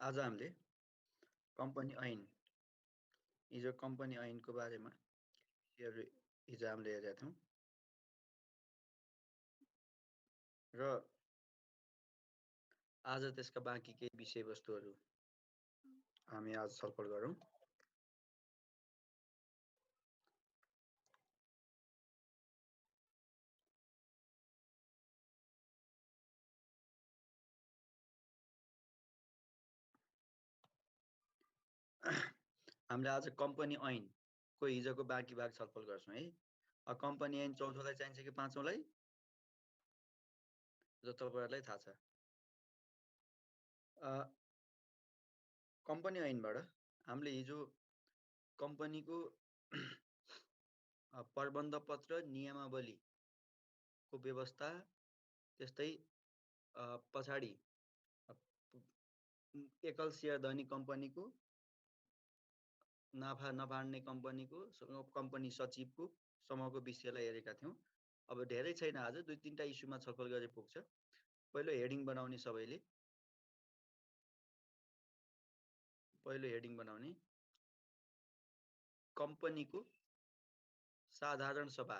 आज हामीले कम्पनी ऐन हिजो कम्पनी ऐनको बारेमा हिजो हामीले हेरेका थियौँ र आज त्यसका बाँकी केही विषयवस्तुहरू हामी आज छलफल गरौँ। हामीले आज कम्पनी ऐनको हिजोको बाँकी भाग छलफल गर्छौँ है। कम्पनी ऐन चौथोलाई चाहिन्छ कि पाँचौँलाई, जो तपाईँहरूलाई थाहा छ। कम्पनी ऐनबाट हामीले हिजो कम्पनीको प्रबन्ध पत्र नियमावलीको व्यवस्था, त्यस्तै पछाडि एकल सेयर धनी कम्पनीको, नाफा नफाड्ने कम्पनीको, कम्पनी सचिवको समूहको विषयलाई हेरेका थियौँ। अब धेरै छैन, आज 2-3टा इस्युमा छलफल गरे पुग्छ। पहिलो हेडिङ बनाउने, सबैले पहिलो हेडिङ बनाउने कम्पनीको साधारण सभा,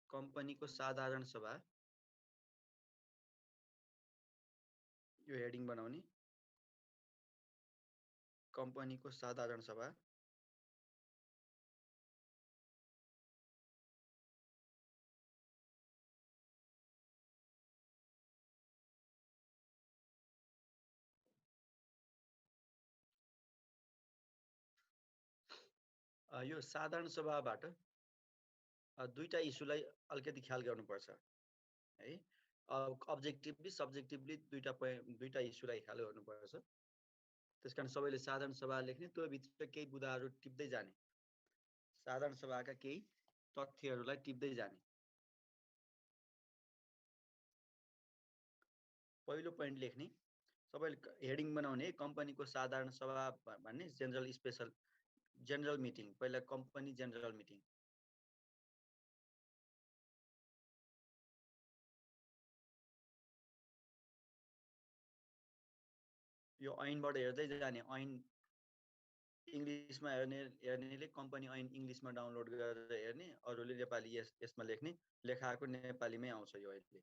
कम्पनीको साधारण सभा, यो हेडिङ बनाउने कम्पनीको साधारण सभा यो साधारण सभाबाट दुईटा इस्युलाई अलिकति ख्याल गर्नुपर्छ है। अब्जेक्टिभली सब्जेक्टिभली दुईटा इस्युलाई ख्याल गर्नुपर्छ। त्यसकारण सबैले साधारण सभा लेख्ने, त्यो भित्र केही बुदाहरू टिप्दै जाने, साधारण सभाका केही तथ्यहरूलाई टिप्दै जाने। पहिलो पोइन्ट लेख्ने, सबैले हेडिङ बनाउने कम्पनीको साधारण सभा भन्ने जेनरल मिटिङ, पहिला कम्पनी जेनरल मिटिङ। यो ऐनबाट हेर्दै जाने, ऐन इङ्ग्लिसमा हेर्नेले कम्पनी ऐन इङ्ग्लिसमा डाउनलोड गरेर हेर्ने, अरूले नेपाली यसमा लेख्ने, लेखाएको नेपालीमै आउँछ। यो अहिले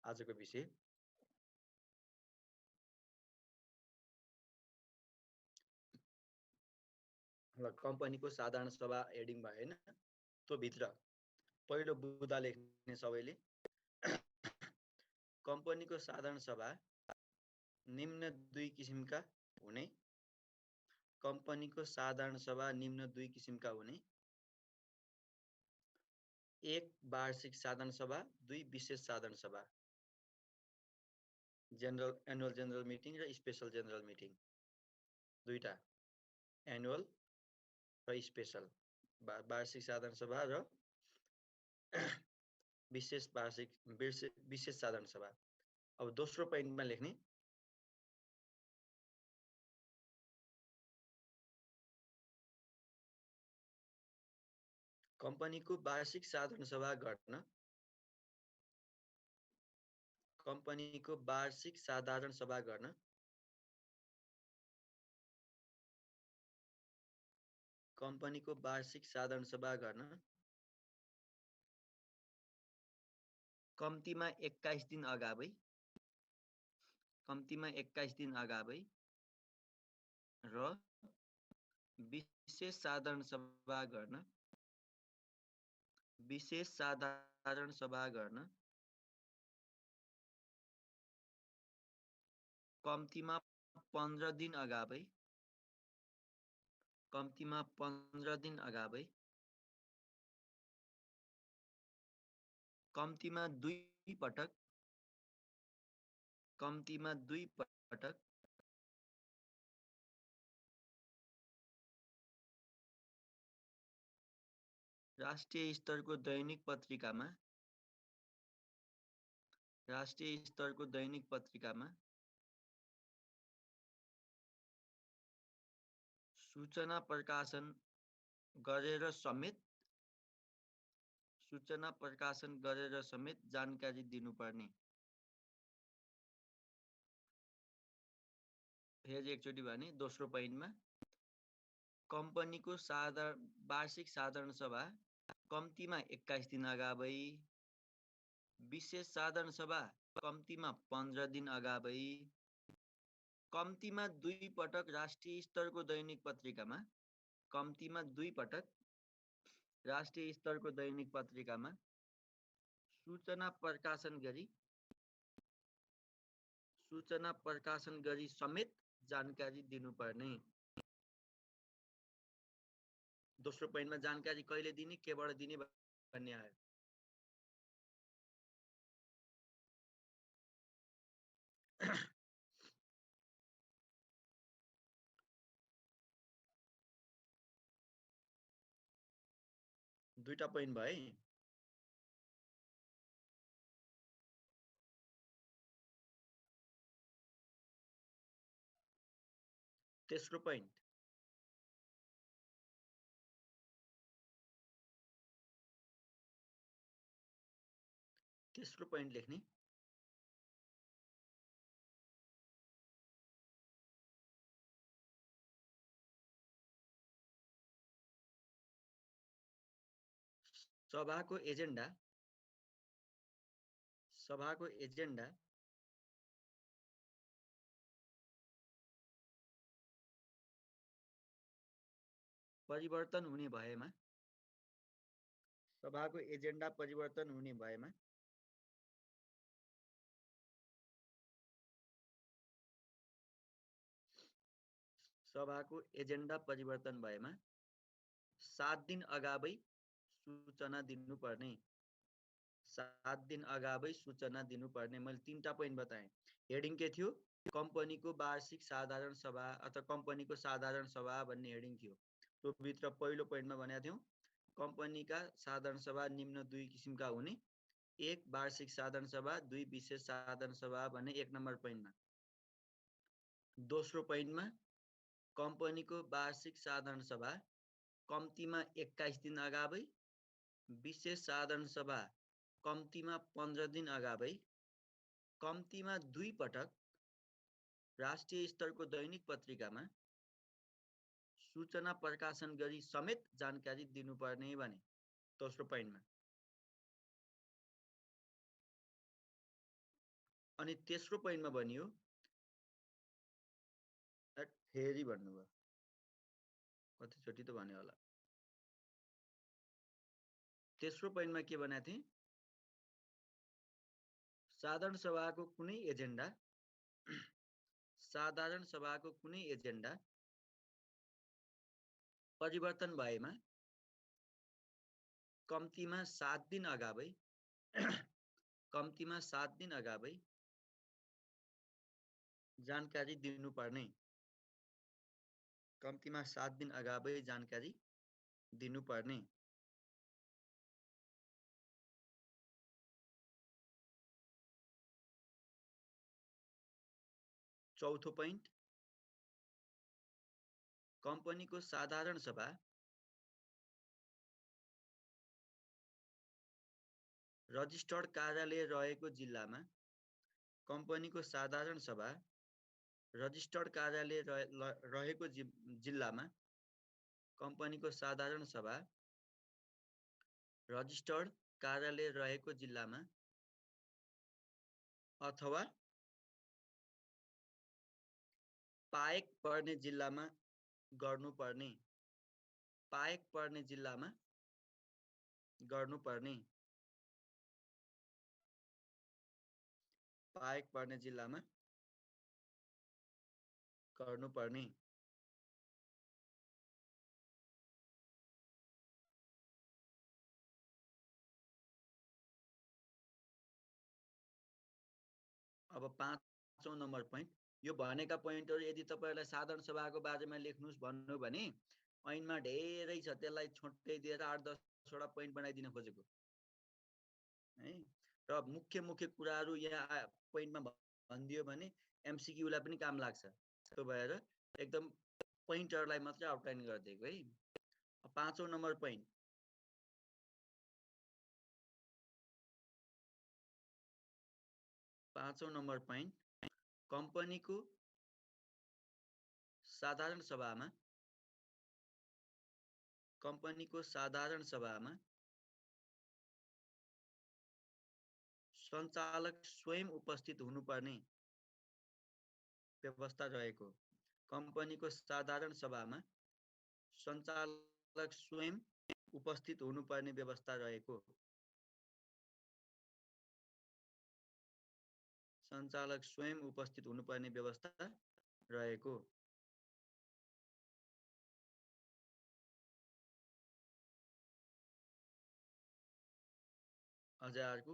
आजको विषय कम्पनीको साधारण सभा हेडिङ भएन, त्यो भित्र पहिलो बुदा लेख्ने सबैले कम्पनीको साधारण सभा निम्न दुई किसिमका हुने, कम्पनीको साधारण सभा निम्न दुई किसिमका हुने, एक वार्षिक साधारण सभा, दुई विशेष साधारण सभा, एनुअल जेनरल मिटिङ र स्पेशल जेनरल मिटिङ, दुईटा एनुअल र स्पेशल, वार्षिक साधारण सभा र विशेष साधारण सभा। अब दोस्रो पोइन्टमा लेख्ने कम्पनीको वार्षिक साधारण सभा गर्न, कम्पनीको वार्षिक साधारण सभा गर्न कम्पनीको वार्षिक साधारण सभा गर्न कम्तीमा 21 दिन अगावै, कम्तीमा 21 दिन अगावै र विशेष साधारण सभा गर्न, विशेष साधारण सभा गर्न कम्तीमा 15 दिन अगावै, कम्तीमा 15 दिन अगावै, कम्तीमा 2 पटक, कम्तीमा 2 पटक राष्ट्रिय स्तरको दैनिक पत्रिकामा, राष्ट्रिय स्तरको दैनिक पत्रिकामा सूचना प्रकाशन गरेर समेत जानकारी दिनुपर्ने, फेरि एकचोटि भने दोस्रो पोइन्टमा कम्पनीको वार्षिक साधारण सभा कम्तीमा 21 दिन अगावै, विशेष साधारण सभा कम्तीमा 15 दिन अगावै, कम्तीमा 2 पटक राष्ट्रिय स्तरको दैनिक पत्रिकामा, कम्तीमा 2 पटक राष्ट्रिय स्तरको दैनिक पत्रिकामा सूचना प्रकाशन गरी समेत जानकारी दिनुपर्ने। दोस्रो पोइन्टमा जानकारी कहिले दिने, केबाट दिने भन्ने आयो। दुईटा पोइन्ट भए। तेस्रो पोइन्ट लेख्ने। सभाको एजेन्डा परिवर्तन हुने भएमा, सभाको एजेन्डा परिवर्तन हुने भएमा सभाको एजेन्डा परिवर्तन भएमा 7 दिन अगावै सूचना दिनुपर्ने। 7 दिन अगावै सूचना दिनुपर्ने। मैले 3टा पोइन्ट बताएँ। हेडिङ के थियो? कम्पनीको वार्षिक साधारण सभा अथवा कम्पनीको साधारण सभा भन्ने हेडिङ थियो। त्यो भित्र पहिलो पोइन्टमा भनेको थियौँ कम्पनीका साधारण सभा निम्न 2 किसिमका हुने, 1 वार्षिक साधारण सभा, 2 विशेष साधारण सभा भन्ने 1 नम्बर पोइन्टमा। दोस्रो पोइन्टमा कम्पनीको वार्षिक साधारण सभा कम्तीमा 21 दिन अगावै, विशेष साधारण सभा कम्तीमा 15 दिन अगावै, कम्तीमा 2 पटक राष्ट्रिय स्तरको दैनिक पत्रिकामा सूचना प्रकाशन गरी समेत जानकारी दिनुपर्ने भने दोस्रो पोइन्टमा। अनि तेस्रो पोइन्टमा भनियो, फेरि भन्नुभयो, कतिचोटि त भन्यो होला। तेस्रो पोइन्टमा के भनेको थिएँ? साधारण सभाको कुनै एजेन्डा परिवर्तन भएमा कम्तीमा 7 दिन अगावै जानकारी दिनुपर्ने। कम्तीमा 7 दिन अगावै जानकारी दिनुपर्ने। चौथो पोइन्ट, कम्पनीको साधारण सभा रजिस्टर्ड कार्यालय रहेको जिल्लामा, कम्पनीको साधारण सभा रजिस्टर्ड कार्यालय रहेको जिल्लामा, कम्पनीको साधारण सभा रजिस्टर्ड कार्यालय रहेको जिल्लामा अथवा पाएक पर्ने जिल्लामा गर्नुपर्ने। पाएक पर्ने जिल्लामा गर्नुपर्ने। पाएक पर्ने जिल्लामा गर्नुपर्ने। अब 5औं नम्बर पोइन्ट, यो भनेका पोइन्टहरु यदि तपाईहरुलाई साधारण सभाको बारेमा लेख्नुस् भन्नु भने ऐनमा धेरै छ, त्यसलाई छोट्टै दिएर 8-10 वटा पोइन्ट बनाइदिन खोजेको है। र मुख्य कुराहरु यहाँ पोइन्टमा भनिदियो भने एमसीक्यू लाई पनि काम लाग्छ। त्यो भएर एकदम पोइन्टहरुलाई मात्रै आउटलाइन गरिदिएको है। 5औं नम्बर पोइन्ट, कम्पनीको साधारण सभामा कम्पनीको साधारण सभामा सञ्चालक स्वयं उपस्थित हुनुपर्ने व्यवस्था रहेको। कम्पनीको साधारण सभामा सञ्चालक स्वयं उपस्थित हुनुपर्ने व्यवस्था रहेको। सञ्चालक स्वयं उपस्थित हुनुपर्ने व्यवस्था रहेको। अझै अर्को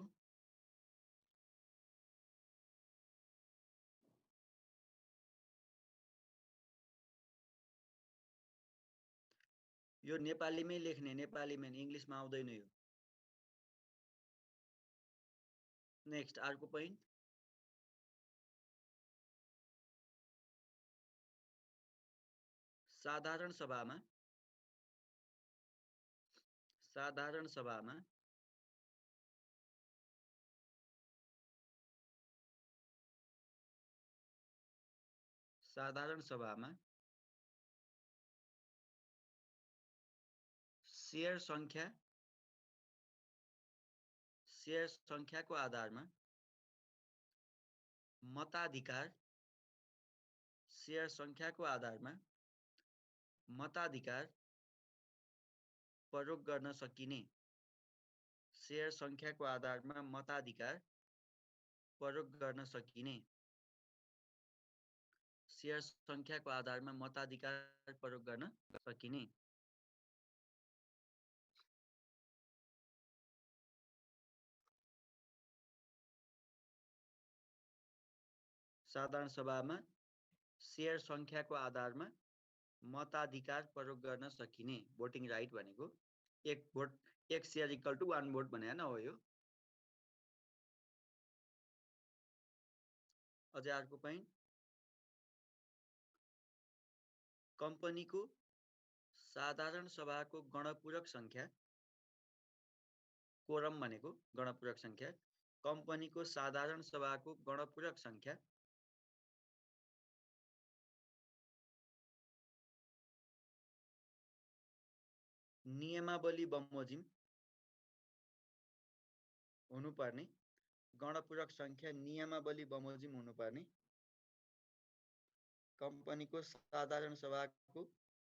यो नेपालीमै लेख्ने, नेपालीमै, इङ्ग्लिसमा आउँदैन यो। नेक्स्ट अर्को पोइन्ट, साधारण सभामा साधारण सभामा साधारण सभामा शेयर सङ्ख्याको आधारमा मताधिकार शेयर सङ्ख्याको आधारमा मताधिकार प्रयोग गर्न सकिने। शेयर सङ्ख्याको आधारमा मताधिकार प्रयोग गर्न सकिने। शेयर सङ्ख्याको आधारमा मताधिकार प्रयोग गर्न सकिने। साधारण सभामा शेयर सङ्ख्याको आधारमा मताधिकार प्रयोग गर्न सकिने। भोटिङ राइट भनेको एक शेयर इक्वल टु 1 भोट भने हैन हो यो। अझै अर्को पोइन्ट, कम्पनीको साधारण सभाको गणपूरक सङ्ख्या, कोरम भनेको गणपूरक सङ्ख्या, कम्पनीको साधारण सभाको गणपूरक सङ्ख्या नियमावली बमोजिम हुनुपर्ने। गणपूरक सङ्ख्या नियमावली बमोजिम हुनुपर्ने। कम्पनीको साधारण सभाको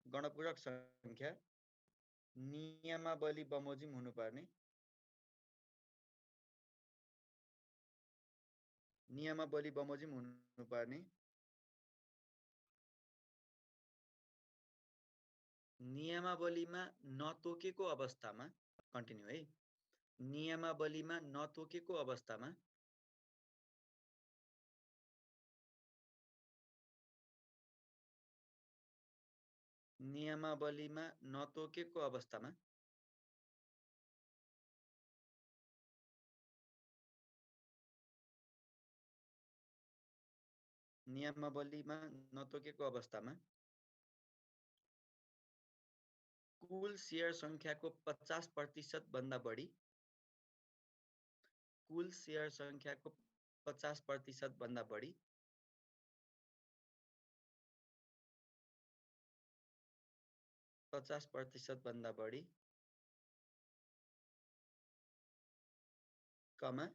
गणपूरक सङ्ख्या नियमावली बमोजिम हुनुपर्ने। नियमावली बमोजिम हुनुपर्ने। नियमावलीमा नतोकेको अवस्थामा, कन्टिन्यू है, नियमावलीमा नतोकेको अवस्थामा नियमावलीमा नतोकेको अवस्थामा नियमावलीमा नतोकेको अवस्थामा कुल शेयर सङ्ख्याको 50% भन्दा बढी, कुल शेयर सङ्ख्याको 50% भन्दा बढी 50% भन्दा बढी कमा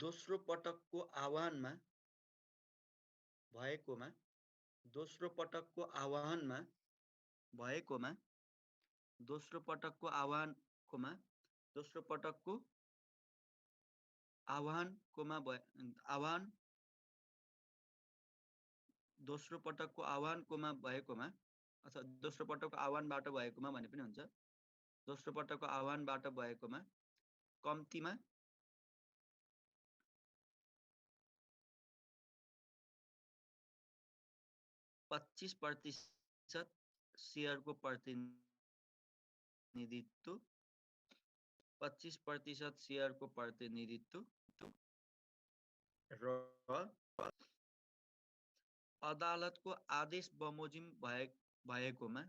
दोस्रो पटकको आह्वानमा भएकोमा, दोस्रो पटकको आह्वानमा भएकोमा, दोस्रो पटकको आह्वानकोमा, दोस्रो पटकको आह्वानकोमा आह्वान, दोस्रो पटकको आह्वानकोमा भएकोमा अथवा दोस्रो पटकको आह्वानबाट भएकोमा भने पनि हुन्छ। दोस्रो पटकको आह्वानबाट भएकोमा कम्तीमा 25% शेयरको प्रतिनिधित्व, 25% शेयरको प्रतिनिधित्व र अदालतको आदेश बमोजिम भएकोमा,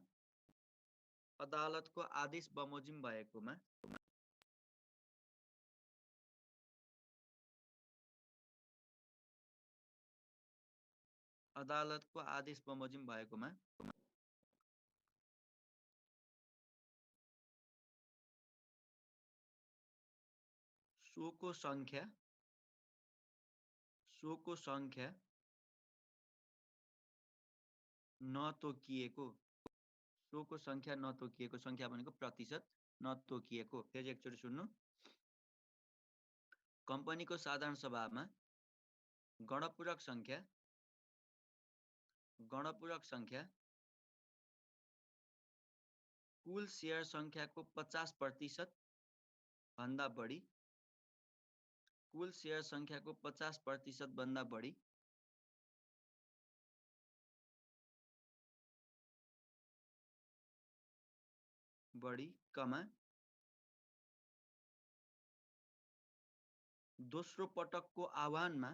अदालतको आदेश बमोजिम भएकोमा अदालतको आदेश बमोजिम भएकोमा सोको सङ्ख्या नतोकिएको सङ्ख्या भनेको प्रतिशत नतोकिएको। फेरि एकचोटि सुन्नु। कम्पनीको साधारण सभामा गणपूरक सङ्ख्या कुल सेयर सङ्ख्याको 50% भन्दा बढी कमा दोस्रो पटकको आह्वानमा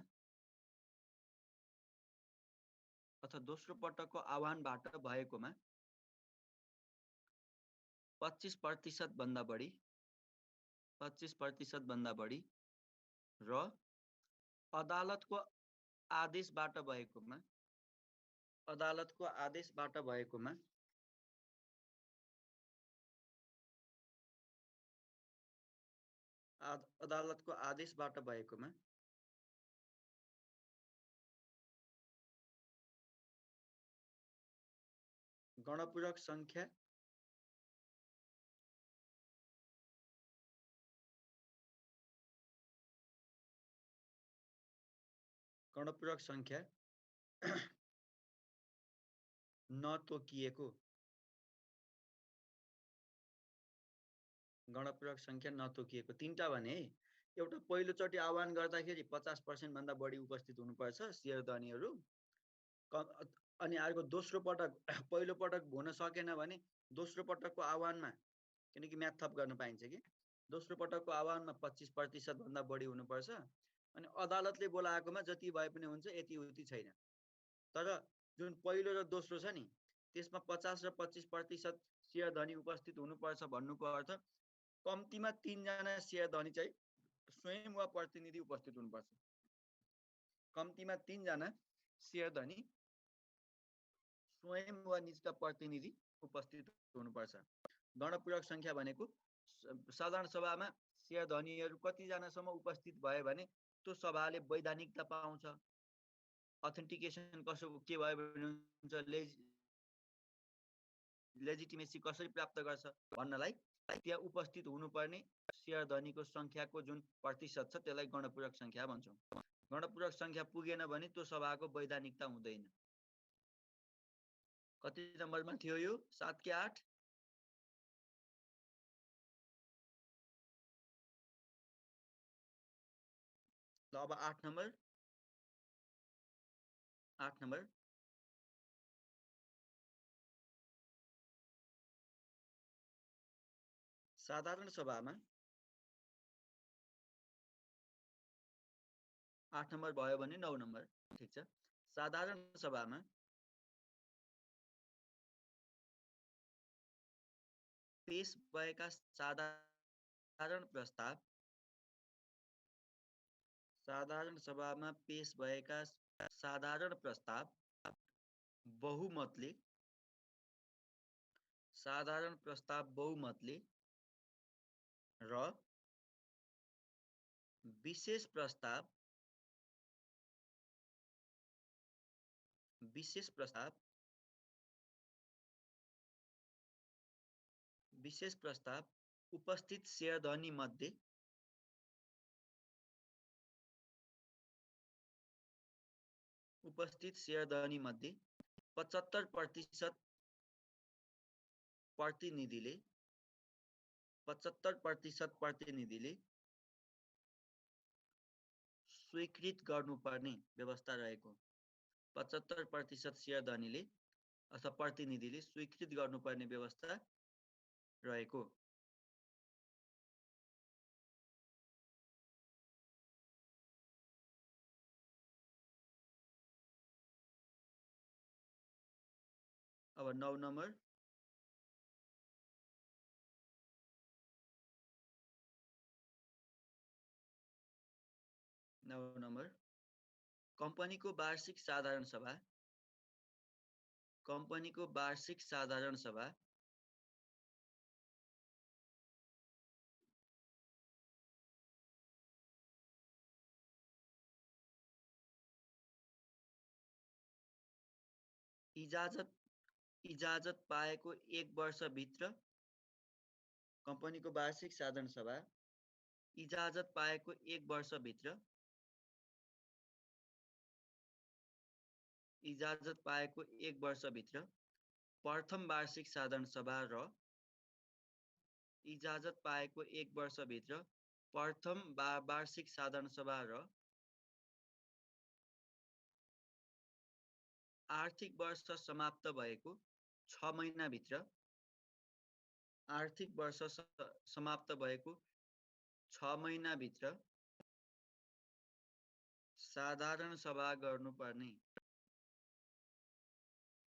अथवा दोस्रो पटकको आह्वानबाट भएकोमा 25% भन्दा बढी र अदालतको आदेशबाट भएकोमा गणपूरक सङ्ख्या नतोकिएको तीनटा भने एउटा पहिलोचोटि आह्वान गर्दाखेरि 50% भन्दा बढी उपस्थित हुनुपर्छ सेयर धनीहरू। अनि अर्को दोस्रो पटक पहिलो पटक हुन सकेन भने दोस्रो पटकको आह्वानमा, किनकि म्याथ थप गर्न पाइन्छ कि दोस्रो पटकको आह्वानमा 25% भन्दा बढी हुनुपर्छ। अनि अदालतले बोलाएकोमा जति भए पनि हुन्छ, यति उति छैन। तर जुन पहिलो र दोस्रो छ नि त्यसमा 50 र 25% सेयर धनी उपस्थित हुनुपर्छ भन्नुको अर्थ कम्तीमा 3 जना सेयर धनी चाहिँ स्वयं वा प्रतिनिधि उपस्थित हुनुपर्छ। कम्तीमा 3 जना सेयर धनी स्वयं वा निजका प्रतिनिधि उपस्थित हुनुपर्छ। गणपूरक सङ्ख्या भनेको साधारण सभामा सेयर धनीहरू कतिजनासम्म उपस्थित भयो भने त्यो सभाले वैधानिकता पाउँछ, अथेन्टिकेसन कसो के भयो भने हुन्छ, लेजिटिमेसी कसरी प्राप्त गर्छ भन्नलाई त्यहाँ उपस्थित हुनुपर्ने सेयर धनीको सङ्ख्याको जुन प्रतिशत छ त्यसलाई गणपूरक सङ्ख्या भन्छौँ। गणपूरक सङ्ख्या पुगेन भने त्यो सभाको वैधानिकता हुँदैन। कति नम्बरमा थियो यो? 7 कि 8? ल अब 8 नम्बर। साधारण सभामा 8 नम्बर भयो भने 9 नम्बर, ठिक छ। साधारण सभामा पेश भएका साधारण प्रस्ताव बहुमतले र विशेष प्रस्ताव उपस्थित सेयर धनी मध्ये 75% प्रतिनिधिले स्वीकृत गर्नुपर्ने व्यवस्था रहेको। 75% सेयर धनीले अथवा प्रतिनिधिले स्वीकृत गर्नुपर्ने व्यवस्था रहेको। अब 9 नम्बर। कम्पनीको वार्षिक साधारण सभा कम्पनीको वार्षिक साधारण सभा इजाजत पाएको 1 वर्षभित्र कम्पनीको वार्षिक साधारण सभा इजाजत पाएको 1 वर्षभित्र इजाजत पाएको 1 वर्षभित्र प्रथम वार्षिक साधारण सभा र इजाजत पाएको 1 वर्षभित्र प्रथम वार्षिक साधारण सभा र आर्थिक वर्ष समाप्त भएको 6 महिनाभित्र आर्थिक वर्ष समाप्त भएको 6 महिनाभित्र साधारण सभा गर्नुपर्ने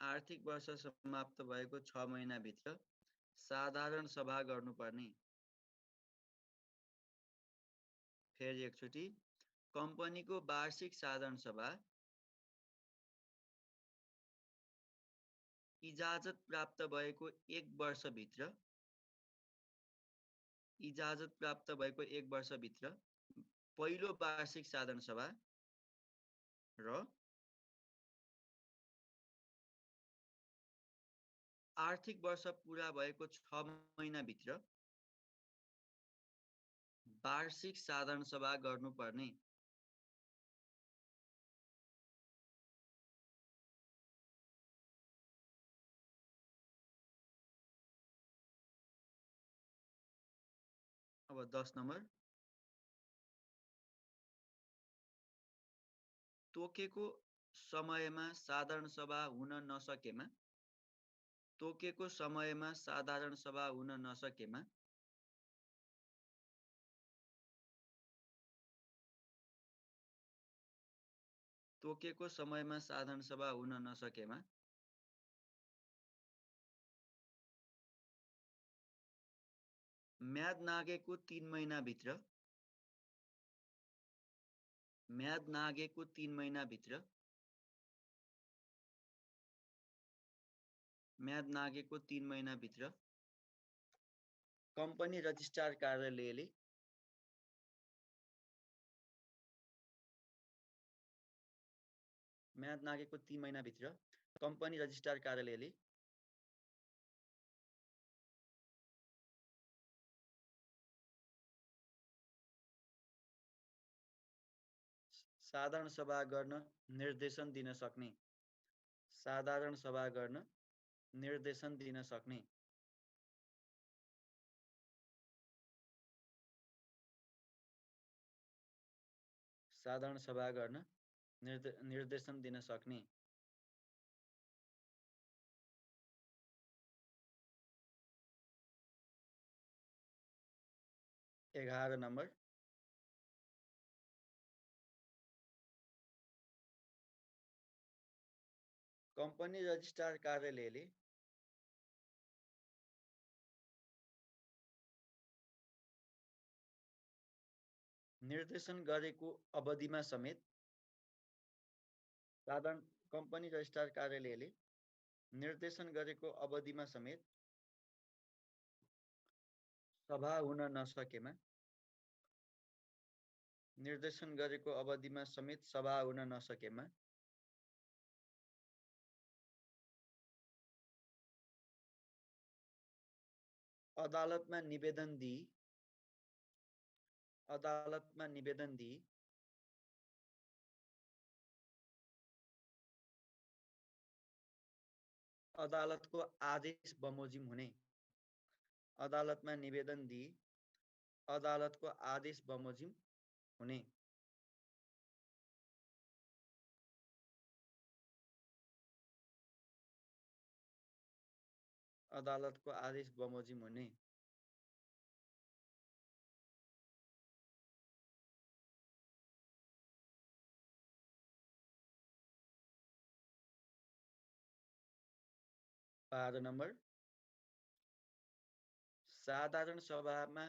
आर्थिक वर्ष समाप्त भएको 6 महिनाभित्र साधारण सभा गर्नुपर्ने फेरि एकचोटि कम्पनीको वार्षिक साधारण सभा इजाजत प्राप्त भएको 1 वर्षभित्र इजाजत प्राप्त भएको 1 वर्षभित्र पहिलो वार्षिक साधारण सभा र आर्थिक वर्ष पुरा भएको 6 महिनाभित्र वार्षिक साधारण सभा गर्नुपर्ने अब 10 नम्बर तोकेको समयमा साधारण सभा हुन नसकेमा तोकेको समयमा साधारण सभा हुन नसकेमा तोकेको समयमा साधारण सभा हुन नसकेमा म्याद नागेको 3 महिनाभित्र म्याद नागेको 3 महिनाभित्र म्याद नागेको 3 महिनाभित्र कम्पनी रजिस्ट्रार कार्यालयले म्याद नागेको 3 महिनाभित्र कम्पनी रजिस्ट्रार कार्यालयले साधारण सभा गर्न निर्देशन दिन सक्ने साधारण सभा गर्न निर्देशन दिन सक्ने साधारण सभा गर्न निर्देशन दिन सक्ने 11 नम्बर कम्पनी रजिस्ट्रार कार्यालयले निर्देशन गरेको अवधिमा समेत कम्पनी रजिस्ट्रार कार्यालयले निर्देशन गरेको अवधिमा समेत सभा हुन नसकेमा निर्देशन गरेको अवधिमा समेत सभा हुन नसकेमा अदालतमा निवेदन दिई अदालतको आदेश बमोजिम हुने अदालतमा निवेदन दिई अदालतको आदेश बमोजिम हुने अदालतको आदेश बमोजिम हुने 12 नम्बर साधारण सभामा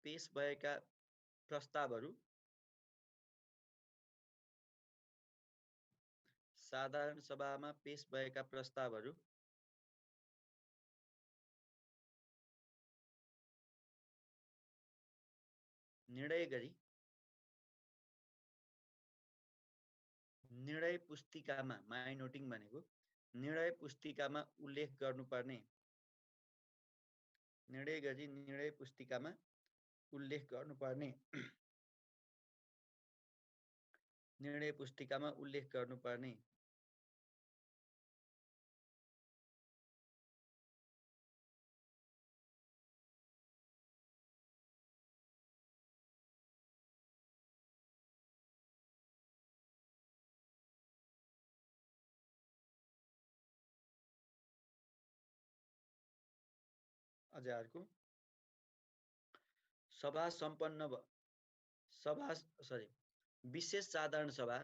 पेश भएका प्रस्तावहरू साधारण सभामा पेश भएका प्रस्तावहरू निर्णय गरी निर्णय पुस्तिकामा माई नोटिङ भनेको निर्णय पुस्तिकामा उल्लेख गर्नुपर्ने निर्णय गरी निर्णय पुस्तिकामा उल्लेख गर्नुपर्ने निर्णय पुस्तिकामा उल्लेख गर्नुपर्ने अझै अर्को सभा सम्पन्न विशेष साधारण सभा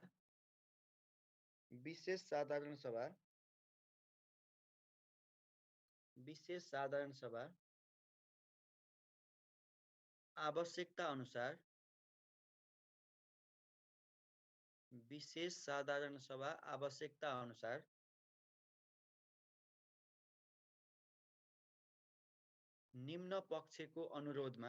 विशेष साधारण सभा आवश्यकता अनुसार विशेष साधारण सभा आवश्यकता अनुसार निम्न पक्षको अनुरोधमा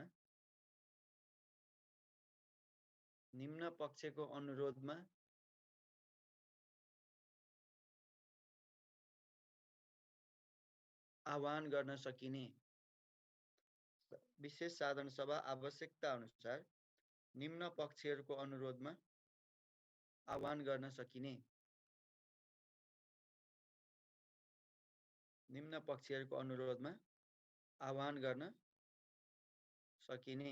आह्वान गर्न सकिने विशेष साधारण सभा आवश्यकता अनुसार निम्न पक्षहरूको अनुरोधमा आह्वान गर्न सकिने निम्न पक्षहरूको अनुरोधमा आह्वान गर्न सकिने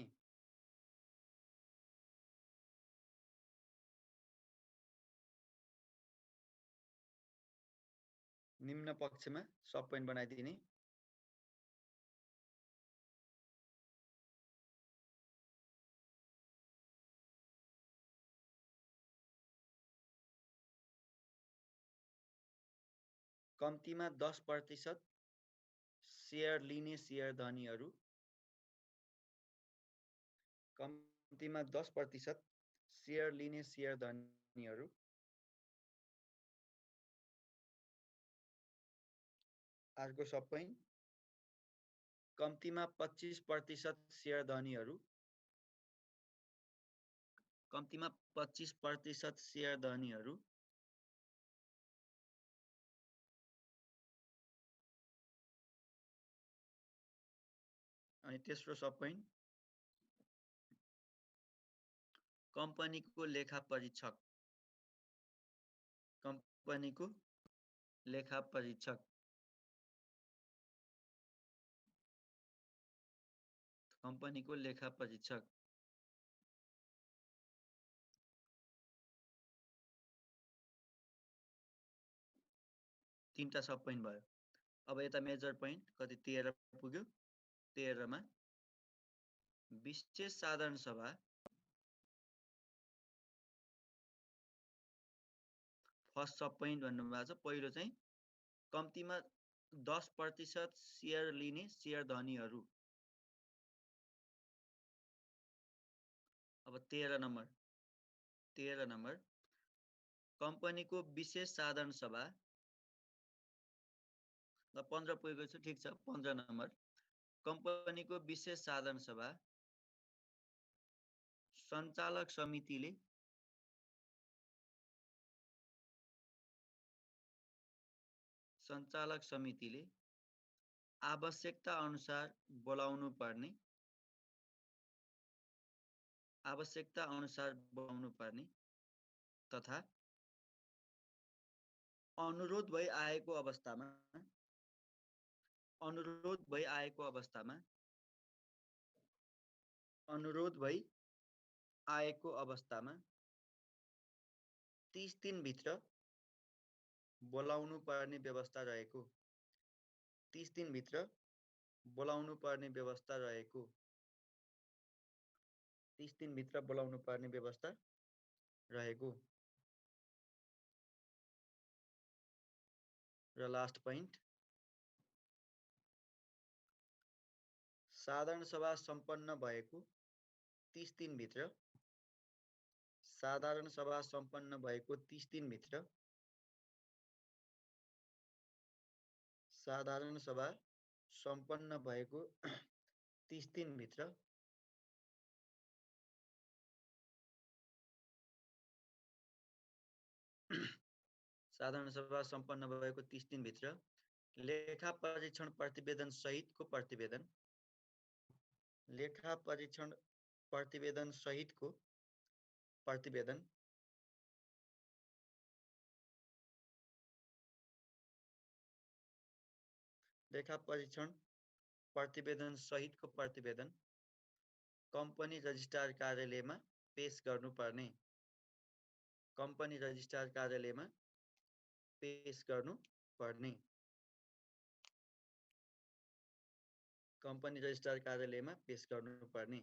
निम्न पक्षमा सब पोइन्ट बनाइदिने कम्तीमा 10% सेयर लिने सेयर धनीहरू कम्तीमा 10% सेयर लिने सेयर धनीहरू अर्को सब पोइन्ट कम्तीमा 25% सेयर धनीहरू कम्तीमा 25% सेयर धनीहरू अनि तेस्रो सब पोइन्ट कम्पनीको लेखा परीक्षक तीनटा सब पोइन्ट भयो। अब यता मेजर पोइन्ट कति 13 पुग्यो। 13 मा विशेष साधारण सभा फर्स्ट सब पोइन्ट भन्नुभएको छ। पहिलो चाहिँ कम्तीमा 10% सेयर लिने सेयर धनीहरू। अब 13 नम्बर कम्पनीको विशेष साधारण सभा 15 पुगेको छ, ठीक छ। 15 नम्बर कम्पनीको विशेष साधारण सभा सञ्चालक समितिले आवश्यकता अनुसार बोलाउनु पर्ने तथा अनुरोध भई आएको अवस्थामा 30 दिनभित्र बोलाउनु पर्ने व्यवस्था रहेको 30 दिनभित्र बोलाउनु पर्ने व्यवस्था रहेको र लास्ट पोइन्ट साधारण सभा सम्पन्न भएको 30 दिनभित्र साधारण सभा सम्पन्न भएको 30 दिनभित्र साधारण सभा सम्पन्न भएको 30 दिनभित्र साधारण सभा सम्पन्न भएको 30 दिनभित्र लेखा परीक्षण प्रतिवेदन सहितको प्रतिवेदन लेखा परीक्षण प्रतिवेदन सहितको प्रतिवेदन लेखा परीक्षण प्रतिवेदन सहितको प्रतिवेदन कम्पनी रजिस्ट्रार कार्यालयमा पेश गर्नुपर्ने कम्पनी रजिस्ट्रार कार्यालयमा पेश गर्नुपर्ने कम्पनी रजिस्ट्रार कार्यालयमा पेश गर्नुपर्ने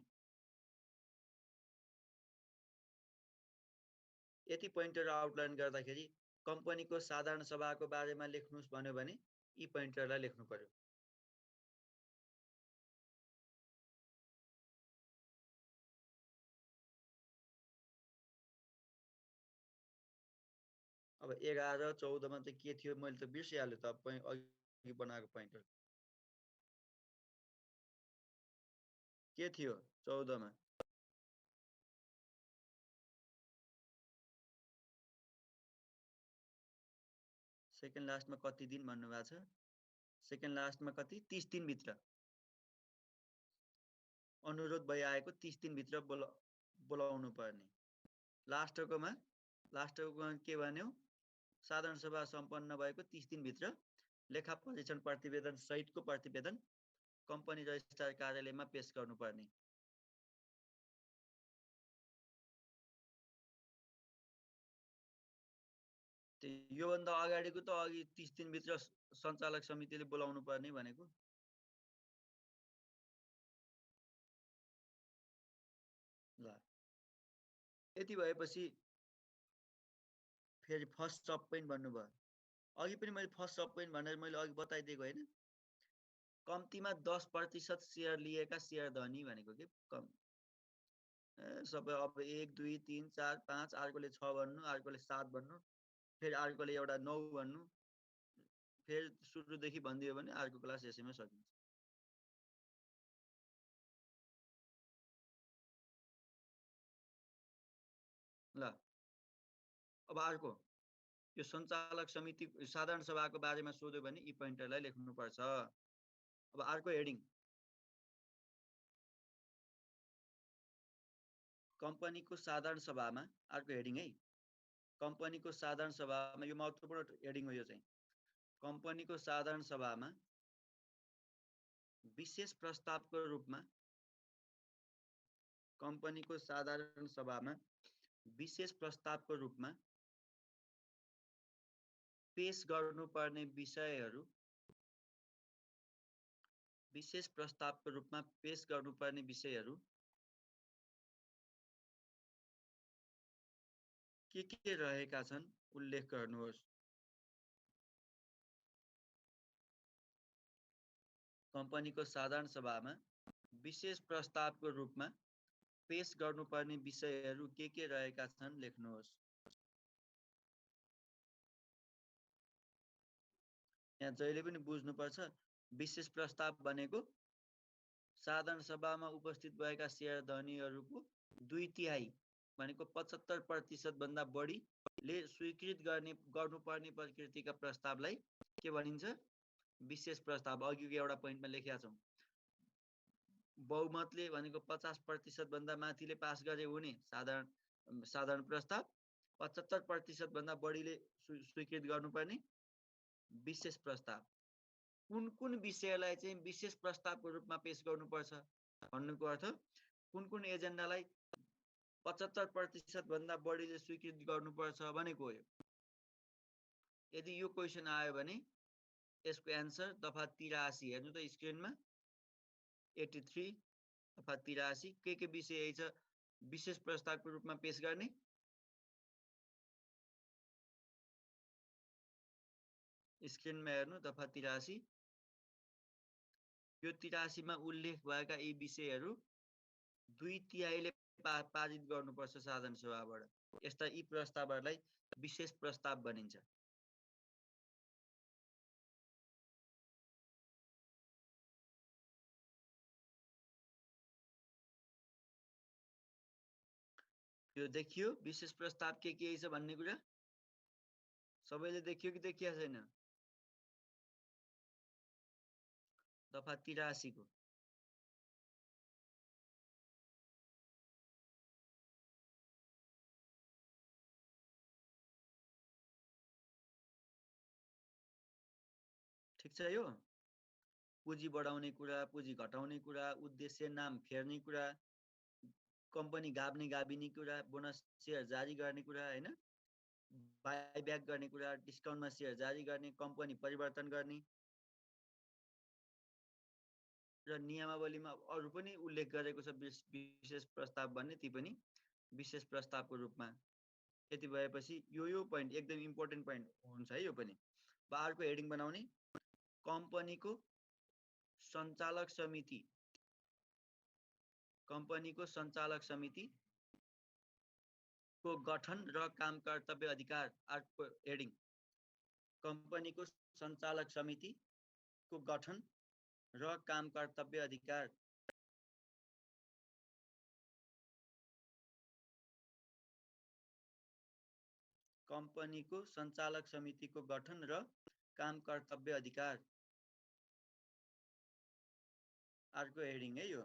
यति पोइन्टहरु आउटलाइन गर्दाखेरि कम्पनीको साधारण सभाको बारेमा लेख्नुस् भन्यो भने यी पोइन्टहरुलाई लेख्नु पर्यो। अब 11 14 मा चाहिँ के थियो मैले त बिर्सिहालेँ त अघि बनाएको पोइन्टहरु के थियो 14 मा सेकेन्ड लास्टमा कति दिन भन्नुभएको छ सेकेन्ड लास्टमा कति 30 दिन भित्र अनुरोध भइआएको 30 दिन भित्र बोलाउनु पर्ने लास्टकोमा के भन्यो साधारण सभा सम्पन्न भएको 30 दिन भित्र लेखा परीक्षण प्रतिवेदन सहितको प्रतिवेदन कम्पनी रजिस्ट्रार कार्यालयमा पेश गर्नुपर्ने यो भन्दा अगाडिको त अघि 30 दिन भित्र सञ्चालक समितिले बोलाउनु पर्ने भनेको ल यति भएपछि फेरि फर्स्ट सब पोइन्ट भन्नुभयो अघि पनि मैले फर्स्ट सब पोइन्ट भनेर मैले अघि बताइदिएको हैन कम्तीमा 10% शेयर लिएका शेयर धनी भनेको के कम सबै अब 1 2 3 4 5 अर्कोले 6 भन्नु अर्कोले 7 भन्नु फेरि अर्कोले एउटा 9 भन्नु फेरि सुरुदेखि भनिदियो भने अर्को क्लास यसैमा सकिन्छ ल अब अर्को यो सञ्चालक समिति साधारण सभाको बारेमा सोध्यो भने यी पोइन्टहरुलाई लेख्नुपर्छ अब अर्को हेडिङ कम्पनीको साधारण सभामा अर्को हेडिङ है कम्पनीको साधारण सभामा यो महत्त्वपूर्ण हेडिङ हो यो चाहिँ कम्पनीको साधारण सभामा विशेष प्रस्तावको रूपमा कम्पनीको साधारण सभामा विशेष प्रस्तावको रूपमा पेश गर्नुपर्ने विषयहरू विशेष प्रस्तावको रूपमा पेश गर्नुपर्ने विषयहरू के रहेका छन् उल्लेख गर्नुहोस् कम्पनीको साधारण सभामा विशेष प्रस्तावको रूपमा पेश गर्नुपर्ने विषयहरू के रहेका छन् लेख्नुहोस् यहाँ जहिले पनि बुझ्नुपर्छ विशेष प्रस्ताव भनेको साधारण सभामा उपस्थित भएका शेयर धनीहरूको 2/3 भनेको 75% भन्दा बढीले स्वीकृत गर्नुपर्ने प्रकृतिका प्रस्तावलाई के भनिन्छ विशेष प्रस्ताव अघिको एउटा पोइन्टमा लेखेका छौं बहुमतले भनेको 50% भन्दा माथिले पास गरे हुने साधारण प्रस्ताव 75% भन्दा बढीले स्वीकृत गर्नुपर्ने विशेष प्रस्ताव कुन विषयलाई चाहिँ विशेष प्रस्तावको रूपमा पेश गर्नुपर्छ भन्नुको अर्थ कुन एजेन्डालाई 75% भन्दा बढीले स्वीकृत गर्नुपर्छ भनेको हो यदि यो क्वेशन आयो भने यसको एन्सर दफा 83 हेर्नु त स्क्रिनमा 83 दफा 83 के विषय छ विशेष प्रस्तावको रूपमा पेश गर्ने स्क्रिनमा हेर्नु दफा 83 यो 83 मा उल्लेख भएका यी विषयहरू 2/3 पारित गर्नुपर्छ साधारण सभाबाट यस्ता यी प्रस्तावहरूलाई विशेष प्रस्ताव भनिन्छ यो देखियो विशेष प्रस्ताव के छ भन्ने कुरा सबैले देखियो कि देखिया छैन? दफा 83 को। ठिक छ यो? पुँजी बढाउने कुरा, पुँजी घटाउने कुरा, उद्देश्य नाम फेर्ने कुरा, कम्पनी गाभ्ने गाभिने कुरा, बोनस सेयर जारी गर्ने कुरा हैन? बाइब्याक गर्ने कुरा, डिस्काउन्टमा सेयर जारी गर्ने, कम्पनी परिवर्तन गर्ने र नियमावलीमा अरू पनि उल्लेख गरेको छ विशेष प्रस्ताव भन्ने, ती पनि विशेष प्रस्तावको रूपमा। यति भएपछि यो पोइन्ट एकदम इम्पोर्टेन्ट पोइन्ट हुन्छ है यो पनि। अर्को हेडिङ बनाउने कम्पनीको सञ्चालक समिति को गठन र काम कर्तव्य अधिकार। अर्को हेडिङ कम्पनीको सञ्चालक समितिको गठन र काम कर्तव्य अधिकार। कम्पनीको सञ्चालक समितिको गठन र काम कर्तव्य अधिकार। अर्को हेडिङ है यो।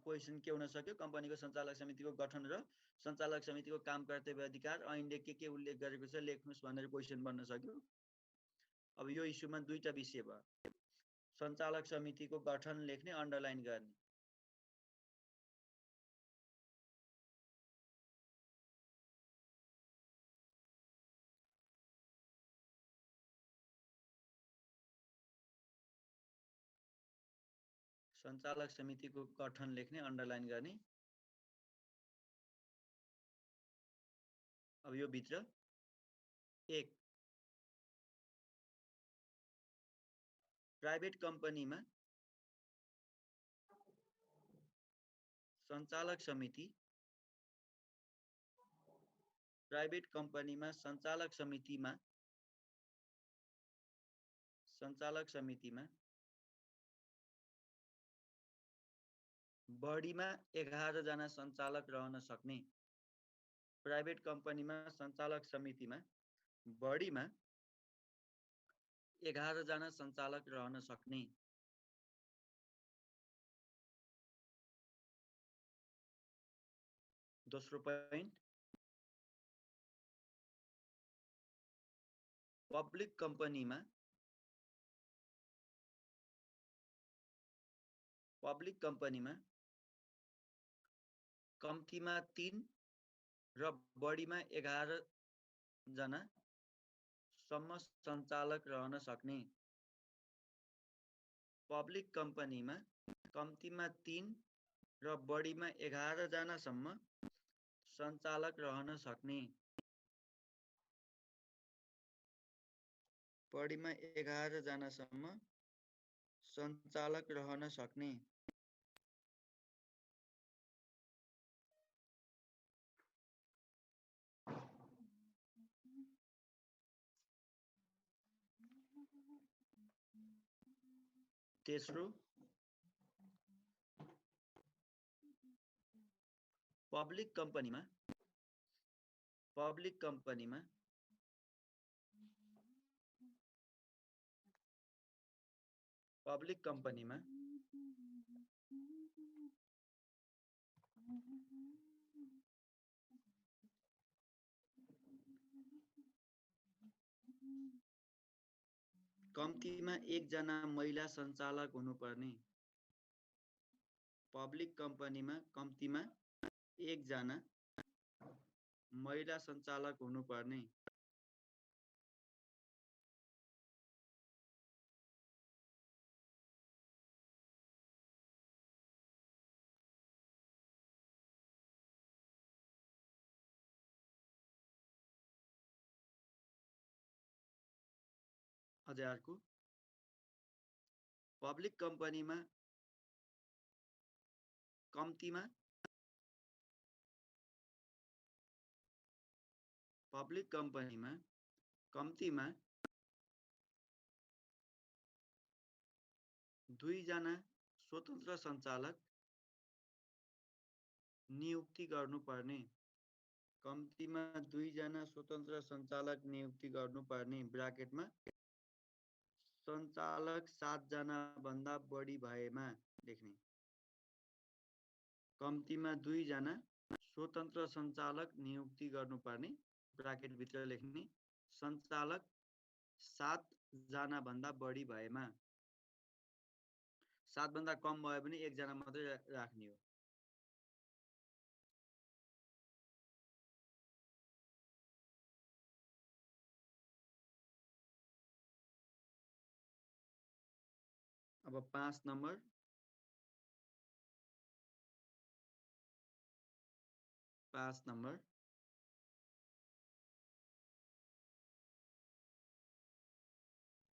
क्वेसन के हुन सक्यो? कम्पनीको सञ्चालक समितिको गठन र सञ्चालक समितिको काम कर्तव्य अधिकार ऐनले के उल्लेख गरेको छ लेख्नुस् भनेर क्वेसन बन्न सक्यो। अब यो इस्युमा दुईटा विषय भयो। सञ्चालक समितिको गठन लेख्ने, अन्डरलाइन गर्ने। सञ्चालक समितिको गठन लेख्ने, अन्डरलाइन गर्ने। अब यो भित्र 1 प्राइभेट कम्पनीमा सञ्चालक समिति, प्राइभेट कम्पनीमा सञ्चालक समितिमा बढीमा 11 जना सञ्चालक रहन सक्ने। प्राइभेट कम्पनीमा सञ्चालक समितिमा बढीमा 11 जना सञ्चालक रहन सक्ने। दोस्रो पोइन्ट पब्लिक कम्पनीमा कम्तीमा 3 र बढीमा 11 जना सम्म सञ्चालक रहन सक्ने। पब्लिक कम्पनीमा कम्तीमा 3 र बढीमा 11 जनासम्म सञ्चालक रहन सक्ने। बढीमा 11 जनासम्म सञ्चालक रहन सक्ने। तेस्रो पब्लिक कम्पनीमा कम्तीमा 1 जना महिला सञ्चालक हुनुपर्ने। पब्लिक कम्पनीमा कम्तीमा 1 जना महिला सञ्चालक हुनुपर्ने। अझै अर्को पब्लिक कम्पनीमा कम्तीमा 2 जना स्वतन्त्र सञ्चालक नियुक्ति गर्नुपर्ने, कम्तीमा 2 जना स्वतन्त्र सञ्चालक नियुक्ति गर्नुपर्ने, ब्राकेटमा सञ्चालक 7 जना भन्दा बढी भएमा लेख्ने। कम्तीमा 2 जना स्वतन्त्र सञ्चालक नियुक्ति गर्नुपर्ने, ब्राकेटभित्र लेख्ने, सञ्चालक 7 जना भन्दा बढी भएमा। 7 भन्दा कम भयो भने 1 जना मात्रै राख्ने हो। अब 5 नम्बर,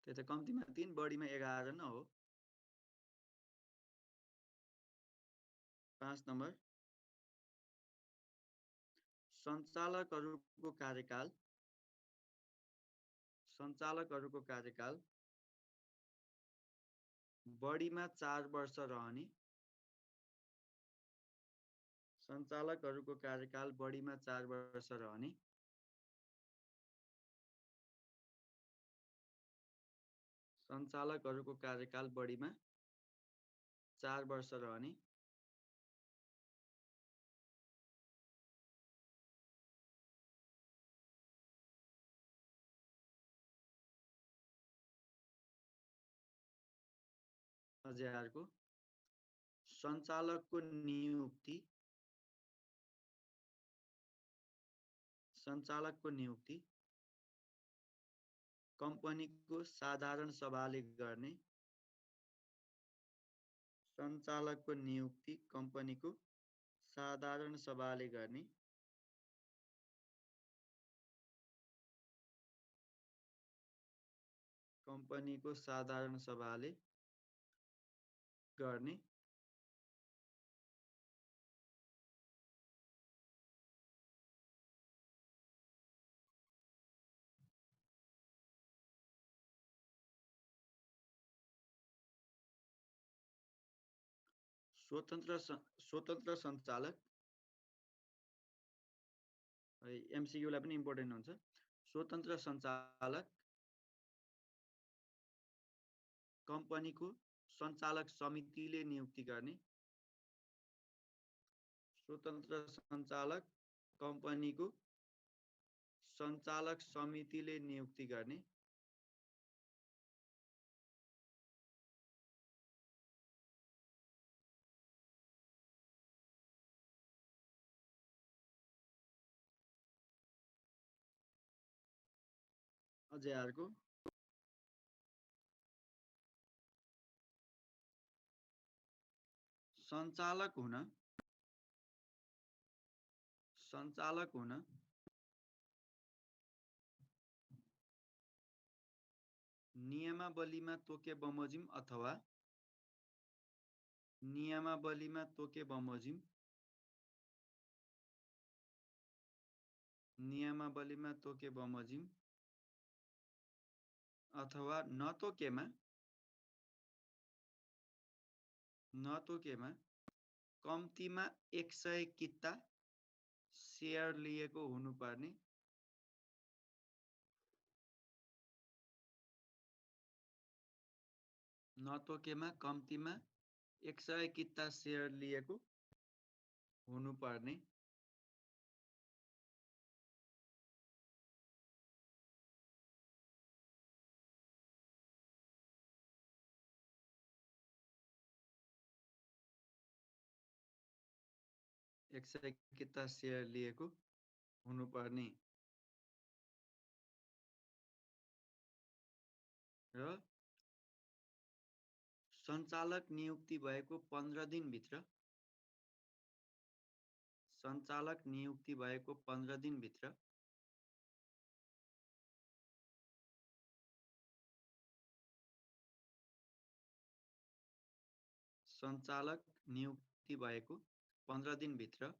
त्यो त कम्तीमा 3 बढीमा 11 जना हो। 5 नम्बर, सञ्चालकहरूको कार्यकाल बढीमा 4 वर्ष रहने, सञ्चालकहरूको कार्यकाल बढीमा 4 वर्ष रहने, सञ्चालकहरूको कार्यकाल बढीमा 4 वर्ष रहने, अझै अर्को, सञ्चालकको नियुक्ति कम्पनीको साधारण सभाले गर्ने, सञ्चालकको नियुक्ति कम्पनीको साधारण सभाले गर्ने, कम्पनीको साधारण सभाले गर्ने, स्वतन्त्र सञ्चालक, एमसीक्यूलाई पनि इम्पोर्टेन्ट हुन्छ। स्वतन्त्र सञ्चालक कम्पनीको सञ्चालक समितिले नियुक्ति गर्ने, स्वतन्त्र सञ्चालक कम्पनीको सञ्चालक समितिले नियुक्ति गर्ने, अझै अर्को, सञ्चालक हुन नियमावलीमा तोके बमोजिम अथवा नतोकेमा कम्तीमा 100 किता सेयर लिएको हुनुपर्ने, नतोकेमा कम्तीमा 100 किता सेयर लिएको हुनुपर्ने, किता सेयर लिएको हुनुपर्ने, र सञ्चालक नियुक्ति भएको 15 दिनभित्र सञ्चालक नियुक्ति भएको 15 दिनभित्र सञ्चालक नियुक्ति भएको 15 दिनभित्र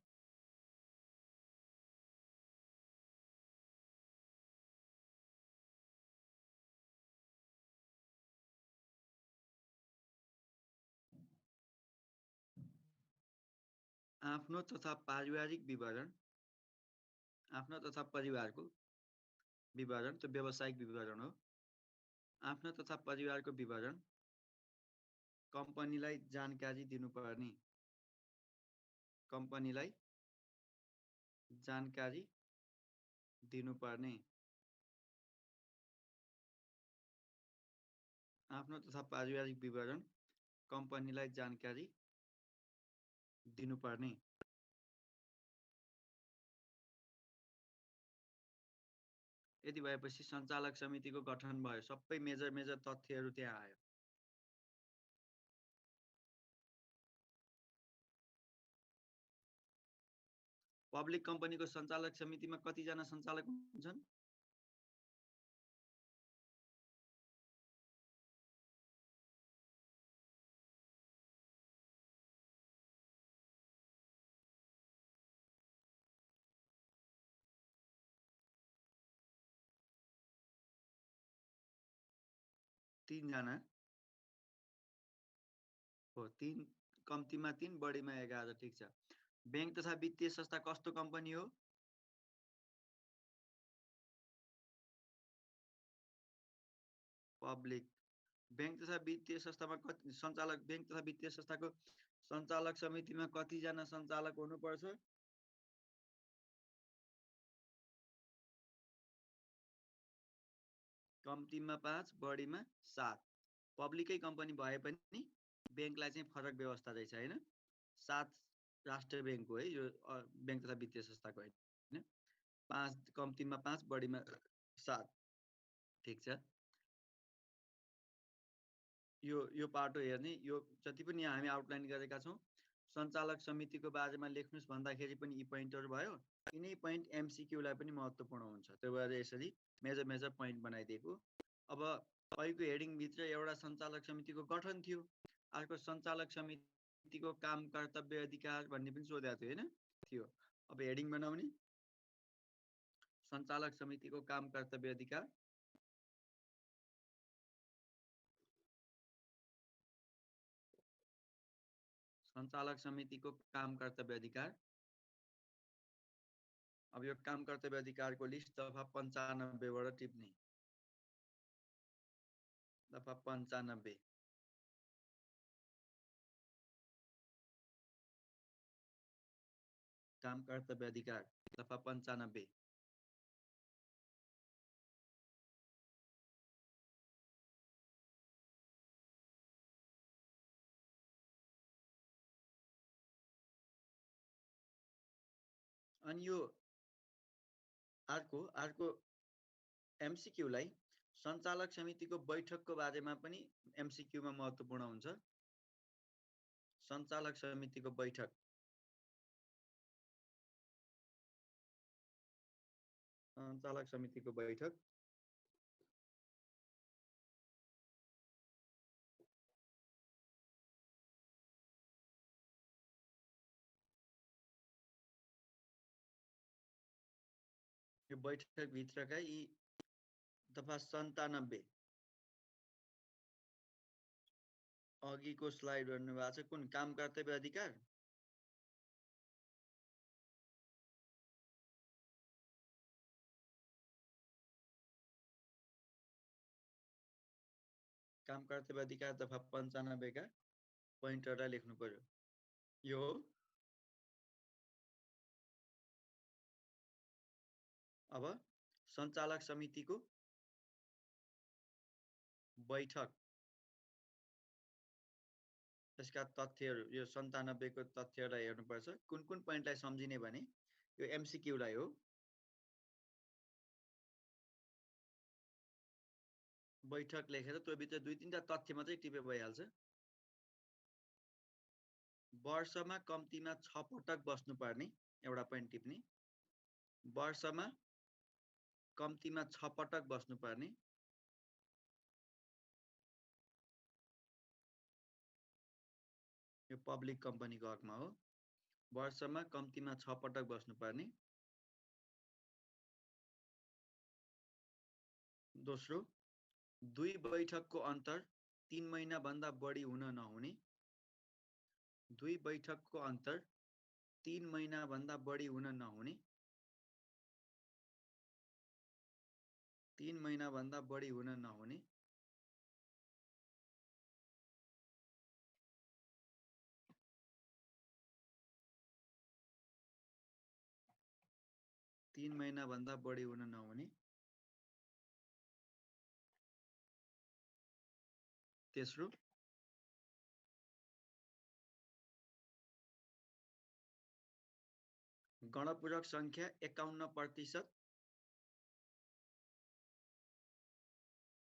आफ्नो तथा पारिवारिक विवरण, आफ्नो तथा परिवारको विवरण त्यो व्यावसायिक विवरण हो। आफ्नो तथा परिवारको विवरण कम्पनीलाई जानकारी दिनुपर्ने, कम्पनीलाई जानकारी दिनुपर्ने। आफ्नो तथा पारिवारिक विवरण कम्पनीलाई जानकारी दिनुपर्ने। यति भएपछि सञ्चालक समितिको गठन भयो। सबै मेजर तथ्यहरू त्यहाँ आयो। पब्लिक कम्पनीको सञ्चालक समितिमा कतिजना सञ्चालक हुन्छन्? तीनजना हो। 3 कम्तीमा 3 बढीमा 11। ठिक छ। बैंक तथा वित्तीय संस्था कस्तो कम्पनी हो? पब्लिक। बैंक तथा वित्तीय संस्थामा कति सञ्चालक, बैंक तथा वित्तीय संस्थाको सञ्चालक समितिमा कतिजना सञ्चालक हुनुपर्छ? कम्तीमा 5 बढीमा 7। पब्लिकै कम्पनी भए पनि बैंकलाई चाहिँ फरक व्यवस्था रहेछ हैन। 7 राष्ट्रिय बैंक हो है यो बैंक तथा वित्तीय संस्थाको हैन। 5 कम्तीमा 5 बढीमा 7। ठीक छ। यो पाटो हेर्ने, यो जति पनि हामी आउटलाइन गरेका छौं सञ्चालक समितिको बारेमा लेख्नुस् भन्दाखेरि पनि यी पोइन्टहरु भयो। यिनै पोइन्ट एमसीक्यू लाई पनि महत्त्वपूर्ण हुन्छ। त्यो भएर यसरी मेजर पोइन्ट बनाइदिएको। अब पहिलो हेडिङ भित्र एउटा सञ्चालक समितिको गठन थियो। अर्को सञ्चालक समितिको काम कर्तव्य अधिकार भन्ने पनि सोधेको थियो हैन? थियो। अब हेडिङ बनाउने सञ्चालक समितिको काम कर्तव्य अधिकार। सञ्चालक समितिको काम कर्तव्य अधिकार। अब यो काम कर्तव्य अधिकारको लिस्ट दफा 95 बाट टिप्ने। दफा 95। काम कर्तव्य अधिकार दफा 95। अनि यो अर्को एमसीक्यू लाई सञ्चालक समितिको बैठकको बारेमा पनि एमसीक्यू मा महत्त्वपूर्ण हुन्छ। सञ्चालक समितिको बैठक। सञ्चालक समितिको बैठक। यो बैठक भित्रका यी दफा 97। अघिको स्लाइड हेर्नु भएको छ कुन काम कर्तव्य अधिकार? काम कर्तव्य अधिकार दफा 95 का पोइन्टहरुलाई लेख्नु पर्यो। यो अब सञ्चालक समितिको बैठक। यसका तथ्यहरु यो 97 को तथ्यहरुलाई हेर्नुपर्छ। कुन पोइन्टलाई सम्झिने भने यो एमसीक्यू लाई हो। बैठक लेखेर त्यो भित्र 2-3 टा तथ्य मात्रै टिपे भइहाल्छ। वर्षमा कम्तीमा 6 पटक बस्नुपर्ने एउटा पोइन्ट टिप्ने। वर्षमा कम्तीमा 6 पटक बस्नुपर्ने। यो पब्लिक कम्पनीको हकमा हो। वर्षमा कम्तीमा 6 पटक बस्नुपर्ने। दोस्रो, 2 बैठकको अन्तर 3 महिना भन्दा बढी हुन नहुने। 2 बैठकको अन्तर 3 महिनाभन्दा बढी हुन नहुने 3 महिनाभन्दा बढी हुन नहुने 3 महिनाभन्दा बढी हुन नहुने तेस्रो गणपूरक संख्या 51%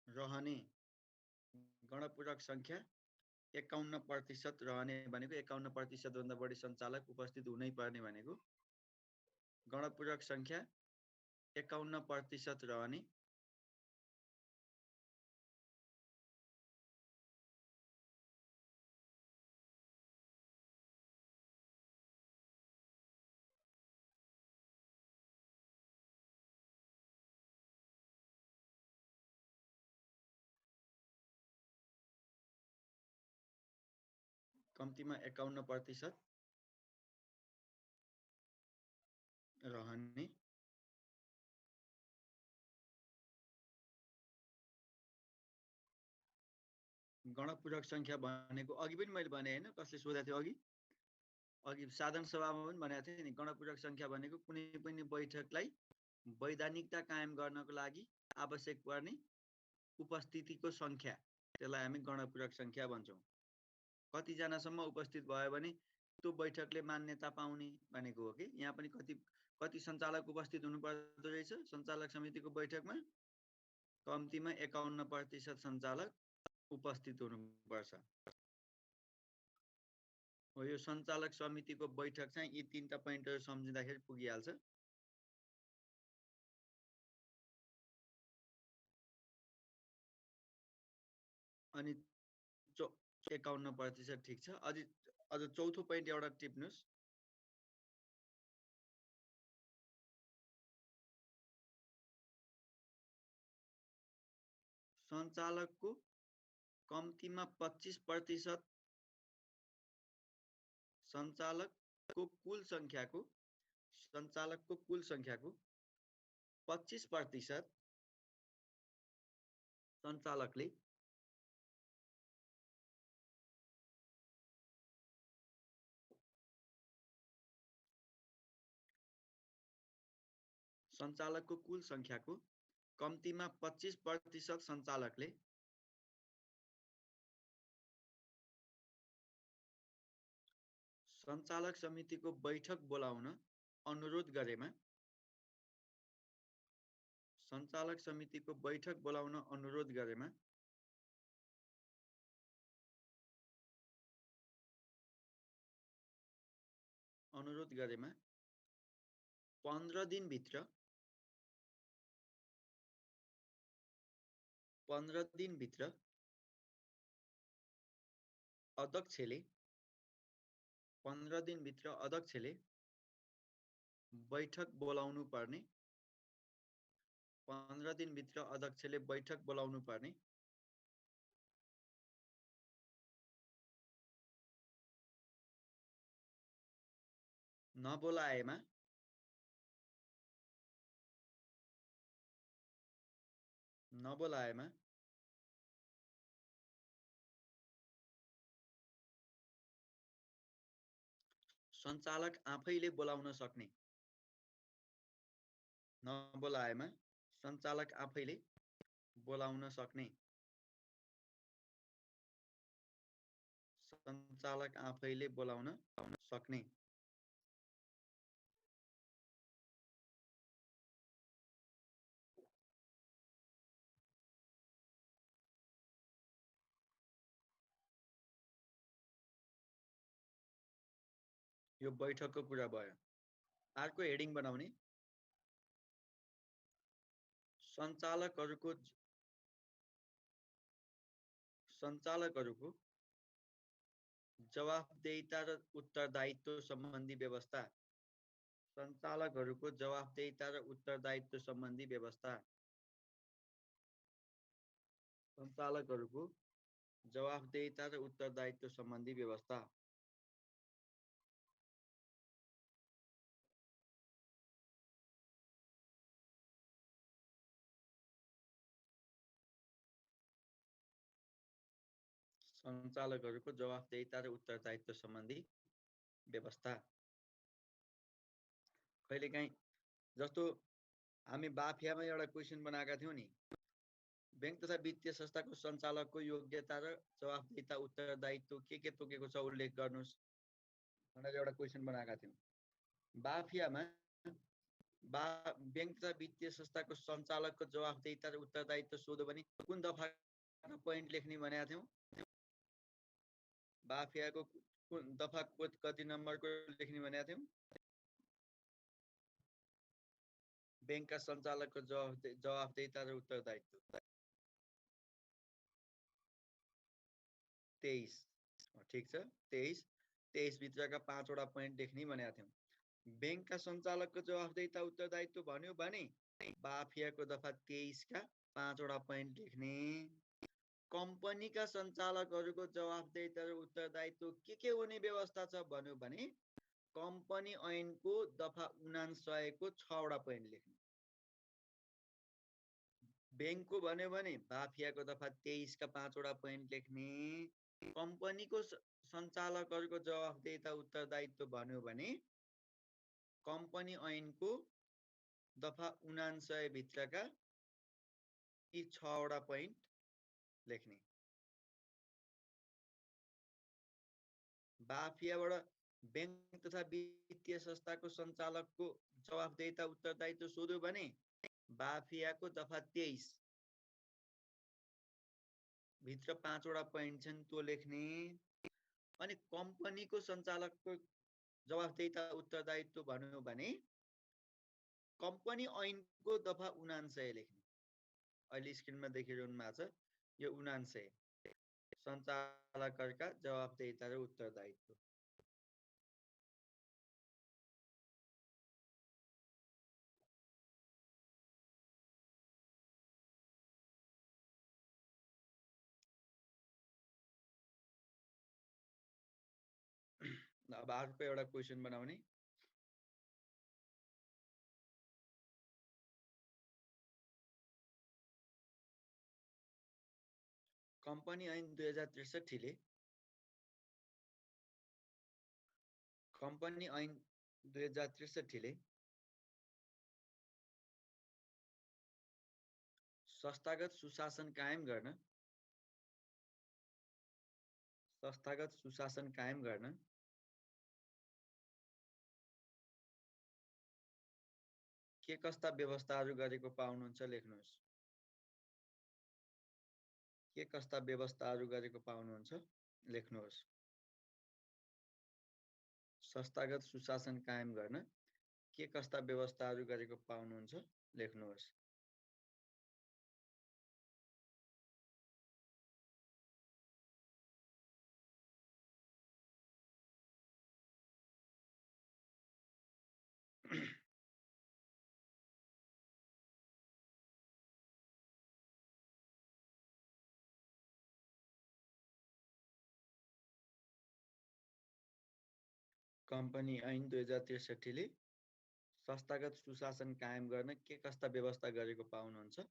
रहने गणपूरक संख्या 51% रहने भनेको 51% भन्दा बढी सञ्चालक उपस्थित हुनै पर्ने भनेको गणपूरक संख्या 51% रहने कम्तीमा 51% रहने गणपूरक संख्या भनेको अघि पनि मैले भने हैन कसले सोधेको थियो अघि साधारण सभामा पनि भनेको थिएँ नि गणपूरक संख्या भनेको कुनै पनि बैठकलाई वैधानिकता कायम गर्नको लागि आवश्यक पर्ने उपस्थितिको संख्या त्यसलाई हामी गणपूरक संख्या भन्छौँ कतिजनासम्म उपस्थित भयो भने त्यो बैठकले मान्यता पाउने भनेको हो कि यहाँ पनि कति सञ्चालक उपस्थित हुनुपर्दो रहेछ सञ्चालक समितिको बैठकमा कम्तीमा 51% सञ्चालक उपस्थित हुनुपर्छ हो यो सञ्चालक समितिको बैठक चाहिँ यी 3टा पोइन्टहरु सम्झिँदाखेरि पुगिहाल्छ अनि 51% ठीक छ अझ चौथो पोइन्ट एउटा टिप्नुस् सञ्चालकको कम्तीमा 25% सञ्चालकको कुल संख्याको 25% सञ्चालकले सञ्चालकको कुल संख्याको कम्तीमा 25% सञ्चालकले सञ्चालक समितिको बैठक बोलाउन अनुरोध गरेमा सञ्चालक समितिको बैठक बोलाउन अनुरोध गरेमा अनुरोध गरेमा 15 दिनभित्र अध्यक्षले 15 दिनभित्र अध्यक्षले बैठक बोलाउनु पर्ने 15 दिनभित्र अध्यक्षले बैठक बोलाउनु पर्ने नबोलाएमा सञ्चालक आफैले बोलाउन सक्ने नबोलाएमा सञ्चालक आफैले बोलाउन सक्ने सञ्चालक आफैले बोलाउन सक्ने यो बैठकको कुरा भयो अर्को हेडिङ बनाउने सञ्चालकहरूको जवाफदेहिता र उत्तरदायित्व सम्बन्धी व्यवस्था सञ्चालकहरूको जवाफदेहिता र उत्तरदायित्व सम्बन्धी व्यवस्था सञ्चालकहरूको जवाफदेहिता र उत्तरदायित्व सम्बन्धी व्यवस्था सञ्चालकहरूको जवाफदेहिता र उत्तरदायित्व सम्बन्धी व्यवस्था। कहिलेकाहीँ जस्तो हामी बाफियामा एउटा क्वेसन बनाएका थियौँ नि, बैंक तथा वित्तीय संस्थाको सञ्चालकको योग्यता र जवाफदेहिता उत्तरदायित्व के तोकेको छ उल्लेख गर्नुहोस् भनेर एउटा क्वेसन बनाएका थियौँ। बाफियामा बैंक तथा वित्तीय संस्थाको सञ्चालकको जवाफदेहिता र उत्तरदायित्व सोध्यो भने कुन दफा पोइन्ट लेख्ने भनेका थियौँ? बाफियाको कुन दफा कति नम्बरको लेख्ने भनेका थियौँ? बैंकका सञ्चालकको जवाफदेहिता र उत्तरदायित्व 23। ठिक छ, 23 भित्रका 5 वटा पोइन्ट लेख्ने भनेका थियौँ। बैंकका सञ्चालकको जवाफदेहिता उत्तरदायित्व भन्यो भने बाफियाको दफा 23 का 5 वटा पोइन्ट लेख्ने। कम्पनीका सञ्चालकहरूको जवाफदेहिता र उत्तरदायित्व के हुने व्यवस्था छ भन्यो भने कम्पनी ऐनको दफा 99 को 6 वटा पोइन्ट लेख्ने। बैंकको भन्यो भने बाफियाको दफा 23 का 5 वटा पोइन्ट लेख्ने। कम्पनीको सञ्चालकहरूको जवाफदेहिता उत्तरदायित्व भन्यो भने कम्पनी ऐनको दफा 99 भित्रका यी 6 वटा पोइन्ट लेख्ने। बाफियाबाट बैंक तथा वित्तीय संस्थाको सञ्चालकको जवाफदेहिता उत्तरदायित्व सोध्यो भने बाफियाको दफा 23 भित्र 5 वटा पोइन्ट छन् त्यो लेख्ने। अनि कम्पनीको सञ्चालकको जवाफदेहिता उत्तरदायित्व भन्यो भने कम्पनी ऐनको दफा 99 लेख्ने। अहिले स्क्रिनमा देखिरहनु भएको छ यो 99 सञ्चालकहरूका जवाफदेहिता र उत्तरदायित्व। अब अर्को एउटा क्वेसन बनाउने। कम्पनी ऐन 2063 ले कम्पनी ऐन 2063 ले संस्थागत सुशासन कायम गर्न के कस्ता व्यवस्थाहरू गरेको पाउनुहुन्छ लेख्नुहोस्। के कस्ता व्यवस्थाहरू गरेको पाउनुहुन्छ लेख्नुहोस्। संस्थागत सुशासन कायम गर्न के कस्ता व्यवस्थाहरू गरेको पाउनुहुन्छ लेख्नुहोस्। कम्पनी ऐन 2063 ले संस्थागत सुशासन कायम गर्न के कस्ता व्यवस्था गरेको पाउनुहुन्छ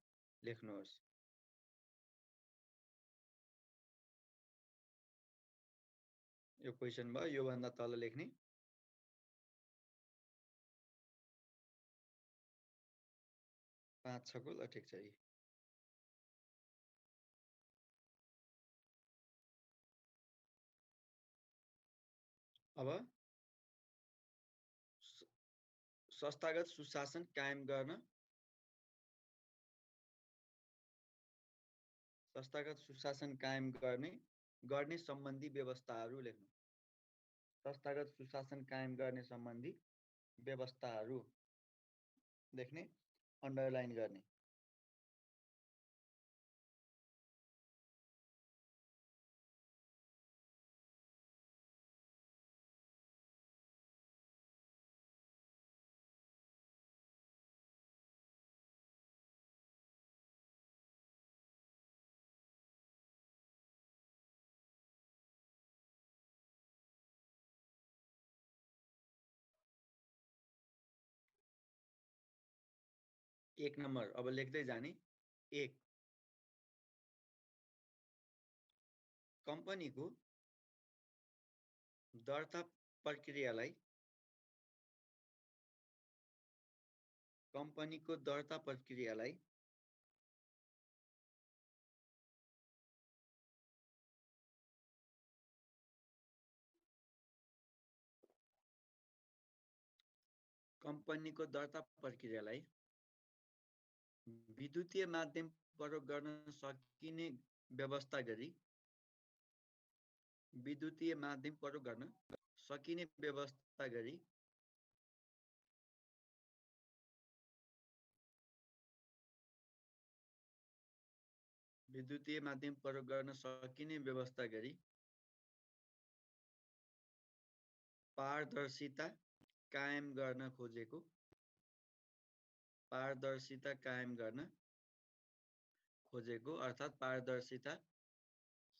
लेख्नुहोस्। यो क्वेसन भयो, यो भन्दा तल लेख्ने। पाँच छ को ल ठिक छ। अब संस्थागत सुशासन कायम गर्न गर्ने सम्बन्धी व्यवस्थाहरू लेख्नु। संस्थागत सुशासन कायम गर्ने सम्बन्धी व्यवस्थाहरू लेख्ने, अन्डरलाइन गर्ने। एक नम्बर अब लेख्दै जाने। 1 कम्पनीको दर्ता प्रक्रियालाई विद्युतीय माध्यम प्रयोग गर्न सकिने व्यवस्था गरी पारदर्शिता कायम गर्न खोजेको अर्थात् पारदर्शिता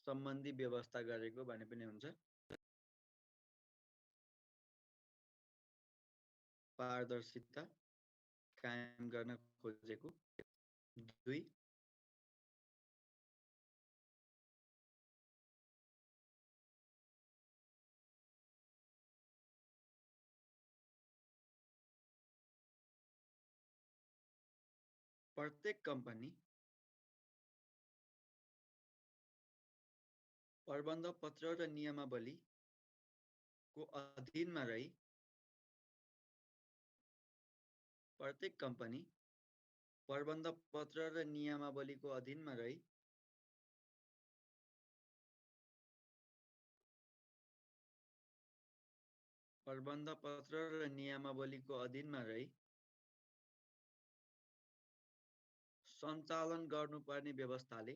सम्बन्धी व्यवस्था गरेको भने पनि हुन्छ। पारदर्शिता कायम गर्न खोजेको। 2 प्रत्येक कम्पनी प्रबन्ध पत्र र नियमावलीको अधीनमा रही सञ्चालन गर्नुपर्ने व्यवस्थाले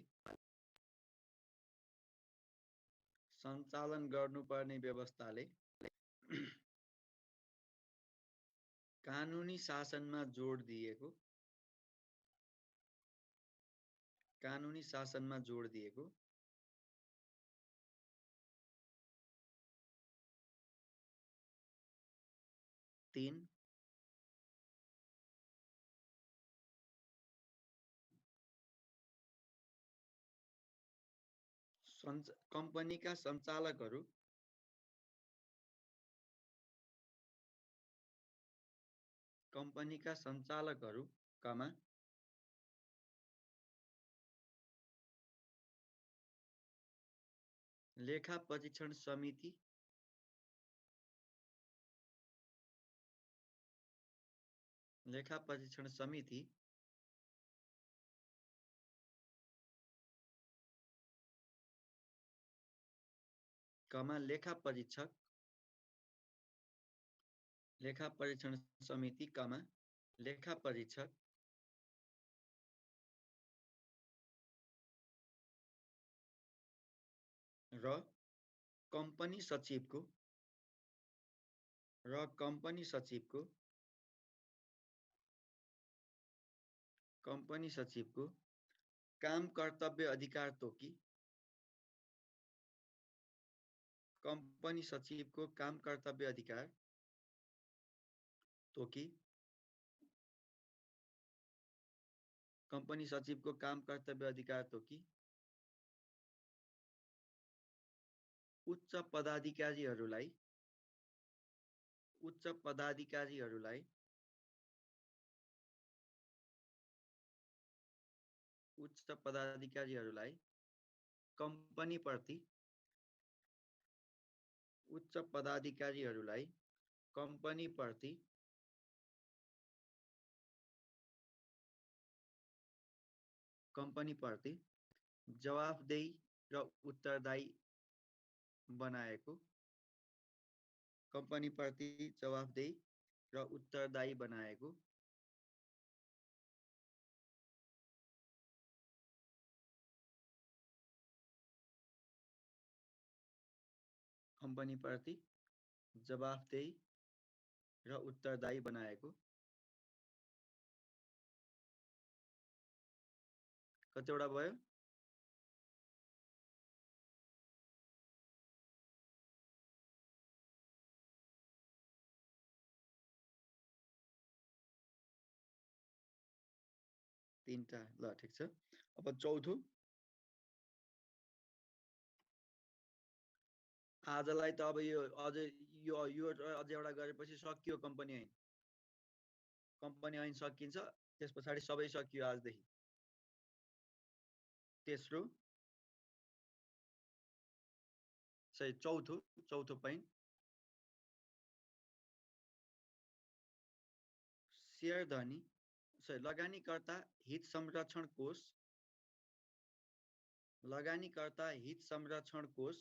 कानुनी शासनमा जोड दिएको तीन कम्पनीका सञ्चालकहरू लेखा परीक्षण समिति लेखा परीक्षण समिति लेखा परीक्षक र कम्पनी सचिवको काम कर्तव्य अधिकार तोकी कंपनी सचिवको काम कर्तव्य अधिकार तोकी उच्च पदाधिकारीहरूलाई कंपनी प्रति जवाफदेही र उत्तरदायी बनाएको कतिवटा भयो? 3टा। ल ठीक छ। अब चौथो आजलाई त अब यो अझै यो अझै एउटा गरेपछि सकियो कम्पनी ऐन। कम्पनी ऐन सकिन्छ, त्यस पछाडि सबै सकियो आजदेखि। तेस्रो चाहिँ चौथो पोइन्ट शेयर धनी लगानीकर्ता हित संरक्षण कोष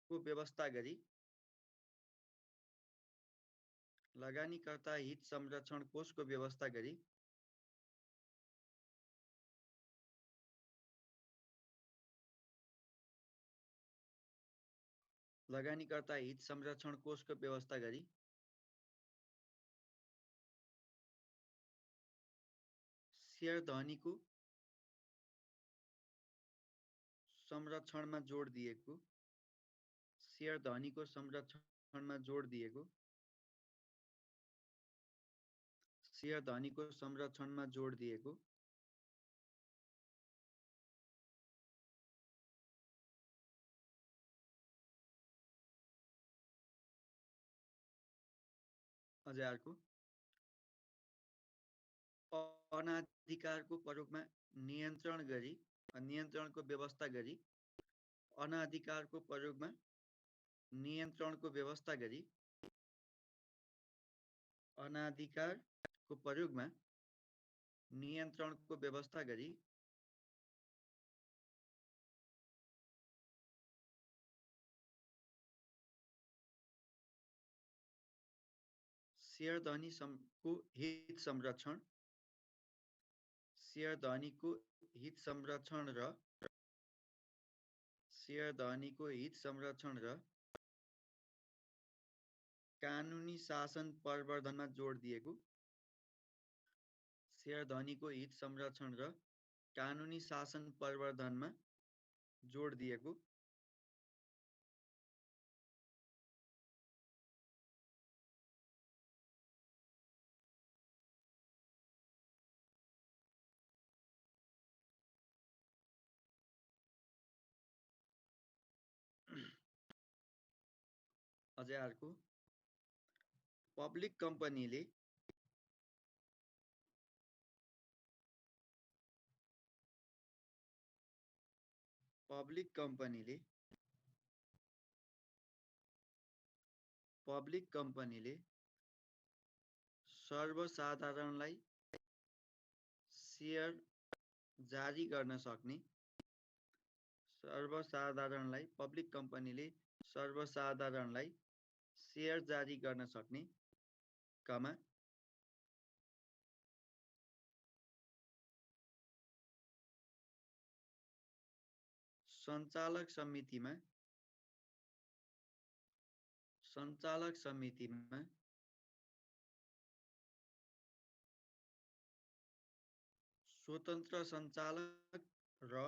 को व्यवस्था गरी लगानीकर्ता हित संरक्षण कोषको व्यवस्था गरी लगानीकर्ता हित संरक्षण कोषको व्यवस्था गरी शेयर धनीको संरक्षणमा जोड दिएको शेयर धनीको संरक्षणमा जोड दिएको शेयर धनीको संरक्षणमा जोड दिएको अझै अर्को अनाधिकारको प्रयोगमा नियन्त्रणको व्यवस्था गरी अनाधिकारको प्रयोगमा नियन्त्रणको व्यवस्था गरी अनाधिकारको प्रयोगमा नियन्त्रणको व्यवस्था गरी शेयर धनीको हित संरक्षण शेयर धनीको हित संरक्षण र कानुनी शासन प्रवर्धनमा जोड दिएको शेयर धनीको हित संरक्षण र कानुनी शासन प्रवर्धनमा जोड दिएको अझै अर्को पब्लिक कम्पनीले सर्वसाधारणलाई शेयर जारी गर्न सक्ने पब्लिक कम्पनीले सर्वसाधारणलाई शेयर जारी गर्न सक्ने सञ्चालक समितिमा स्वतन्त्र सञ्चालक र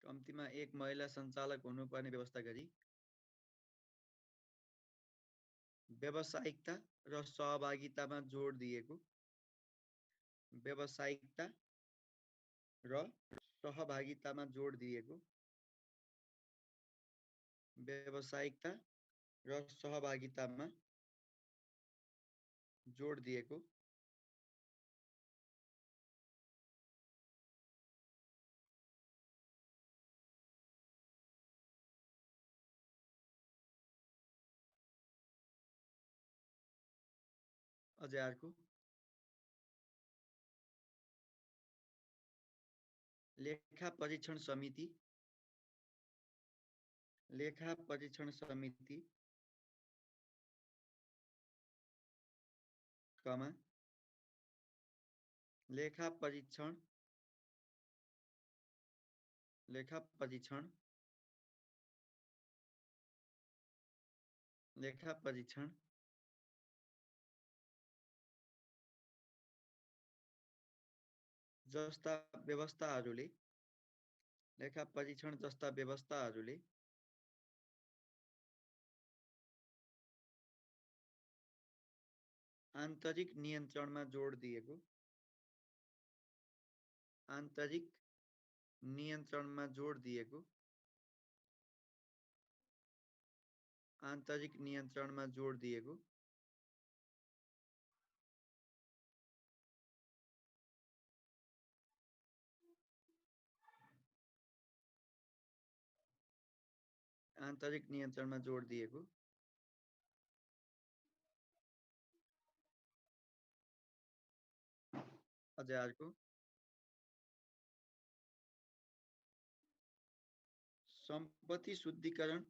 कम्तीमा एक महिला सञ्चालक हुनुपर्ने व्यवस्था गरी व्यावसायिकता र सहभागितामा जोड दिएको अझै अर्को लेखा परीक्षण समिति लेखा परीक्षण लेखा परीक्षण लेखा परीक्षण जस्ता व्यवस्थाहरूले लेखा परीक्षण जस्ता व्यवस्थाहरूले आन्तरिक नियन्त्रणमा जोड दिएको आन्तरिक नियन्त्रणमा जोड दिएको आन्तरिक नियन्त्रणमा जोड दिएको आन्तरिक नियन्त्रणमा जोड दिएको अझै अर्को सम्पत्ति शुद्धिकरण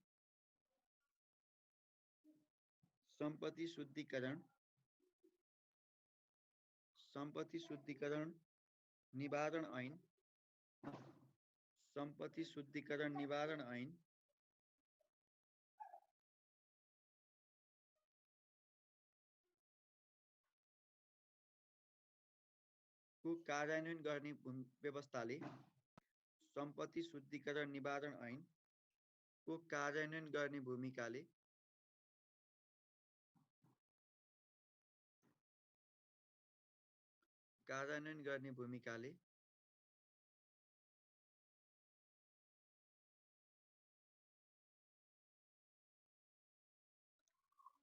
सम्पत्ति शुद्धिकरण निवारण ऐन सम्पत्ति शुद्धिकरण निवारण ऐन को कार्यान्वयन गर्ने व्यवस्थाले सम्पत्ति शुद्धिकरण निवारण ऐन को कार्यान्वयन गर्ने भूमिकाले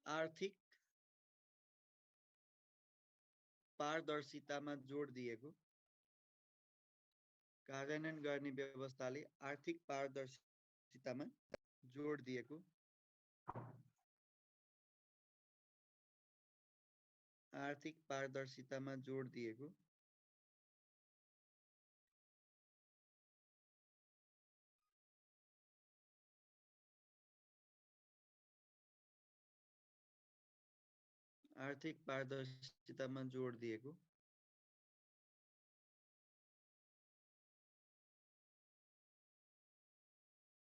आर्थिक पारदर्शितामा जोड दिएको कार्यान्वयन गर्ने व्यवस्थाले आर्थिक पारदर्शितामा जोड दिएको आर्थिक पारदर्शितामा जोड दिएको आर्थिक पारदर्शितामा जोड दिएको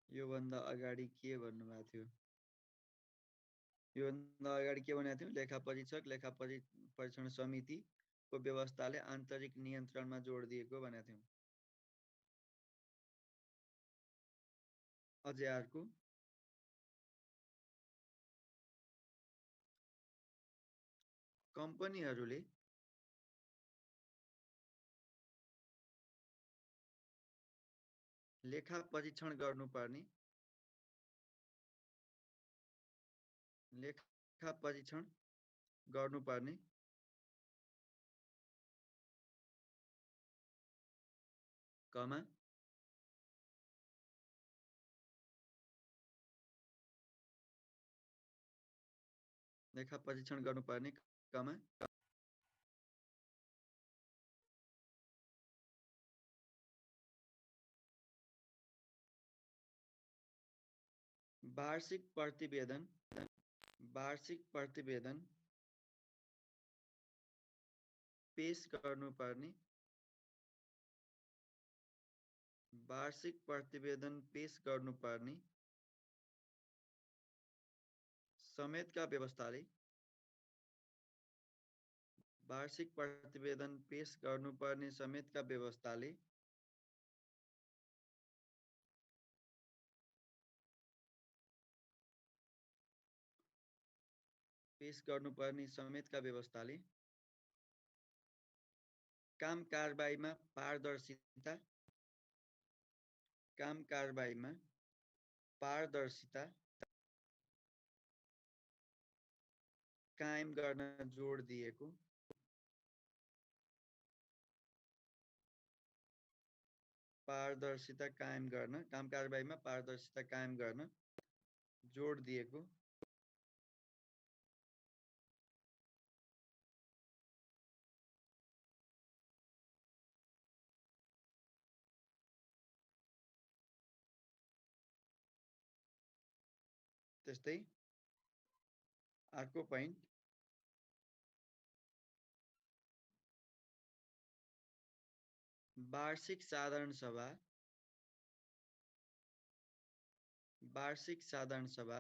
योभन्दा अगाडि के भन्नुभएको थियो योभन्दा अगाडि के भनेको थियो लेखा परीक्षक लेखा परीक्षण समितिको व्यवस्थाले आन्तरिक नियन्त्रणमा जोड दिएको भनेको थियौँ अझै अर्को कम्पनीहरूले लेखा परीक्षण गर्नुपर्ने कमा लेखा परीक्षण गर्नुपर्ने कमा वार्षिक प्रतिवेदन पेश गर्नुपर्ने समेतका व्यवस्थाले वार्षिक प्रतिवेदन पेश गर्नुपर्ने समेतका व्यवस्थाले काम कारबाहीमा पारदर्शिता कायम गर्न जोड दिएको काम कारबाहीमा पारदर्शिता कायम गर्न जोड दिएको त्यस्तै अर्को पोइन्ट वार्षिक साधारण सभा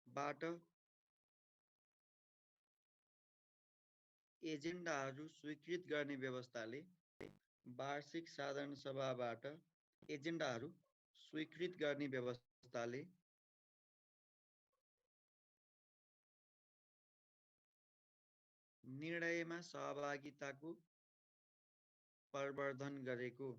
बाट एजेन्डाहरू स्वीकृत गर्ने व्यवस्थाले वार्षिक साधारण सभाबाट एजेन्डाहरू स्वीकृत गर्ने व्यवस्थाले निर्णयमा सहभागिताको प्रवर्धन गरेको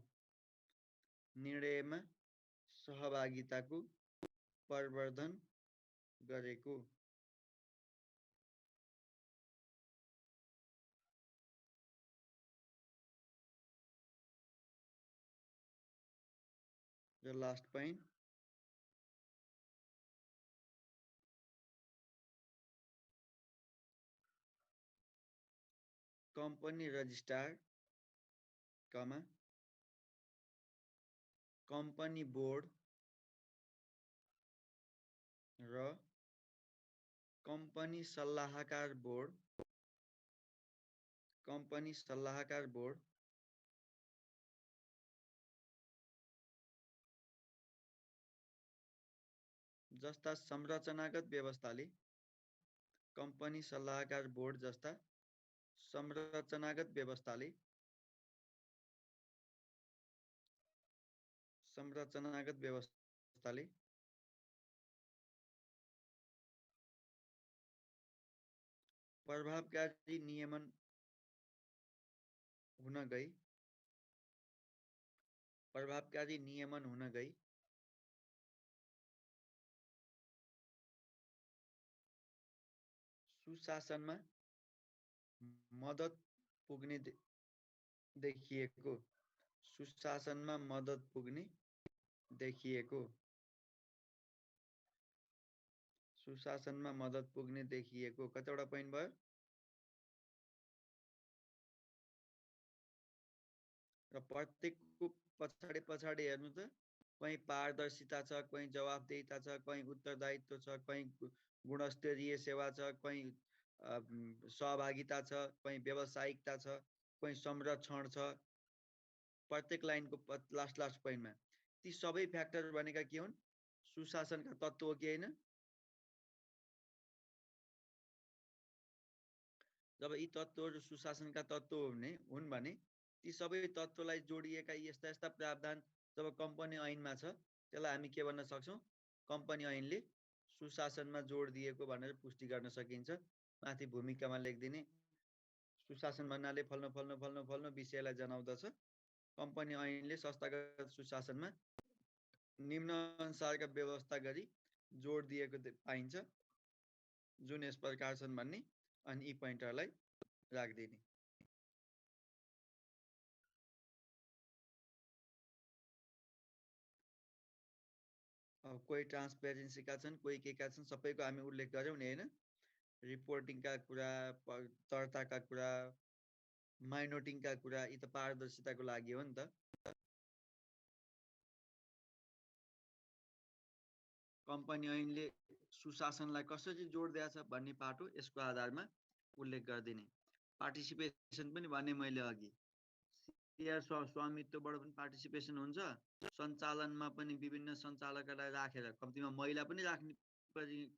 The last point. Company registrar, company board र company सल्लाहकार बोर्ड जस्ता संरचनागत व्यवस्थाले company सल्लाहकार बोर्ड जस्ता संरचनागत व्यवस्थाले प्रभावकारी नियमन हुन गई सुशासनमा मद्दत पुग्ने देखिएको कतिवटा पोइन्ट भयो र प्रत्येकको पछाडि हेर्नु त कहीं पारदर्शिता छ, कहीं जवाफदेहिता छ, कहीं उत्तरदायित्व छ, कहीं गुणस्तरीय सेवा छ, कहीं सहभागिता छ, कहीं व्यावसायिकता छ, कहीं संरक्षण छ। प्रत्येक लाइनको लास्ट पोइन्टमा ती सबै फ्याक्टर भनेका के हुन्? सुशासनका तत्त्व हो कि हैन? जब यी तत्त्वहरू सुशासनका तत्त्व हुन् भने ती सबै तत्त्वलाई जोडिएका यस्ता प्रावधान जब कम्पनी ऐनमा छ त्यसलाई हामी के भन्न सक्छौं? कम्पनी ऐनले सुशासनमा जोड दिएको भनेर पुष्टि गर्न सकिन्छ। माथि भूमिकामा लेख्दिने सुशासन भन्नाले फल्नु विषयलाई जनाउँदछ। कम्पनी ऐनले संस्थागत सुशासनमा निम्न अनुसारका व्यवस्था गरी जोड दिएको पाइन्छ, जुन यस प्रकार छन् भन्ने अनि यी पोइन्टहरुलाई राख्दिने। कोही ट्रान्सपेरेन्सीका छन्, कोही केका छन्, सबैको हामी उल्लेख गर्यौं नि हैन? रिपोर्टिङका कुरा, दर्ताका कुरा, माइनोटिङका कुरा, यी त पारदर्शिताको लागि हो नि त। कम्पनी ऐनले सुशासनलाई कसरी जोड दिएछ भन्ने पाटो यसको आधारमा उल्लेख गर्दिने। पार्टिसिपेसन पनि भने मैले अघि शेयर स्वामित्वबाट पनि पार्टिसिपेसन हुन्छ, सञ्चालनमा पनि विभिन्न सञ्चालकलाई राखेर कम्तीमा महिला पनि राख्ने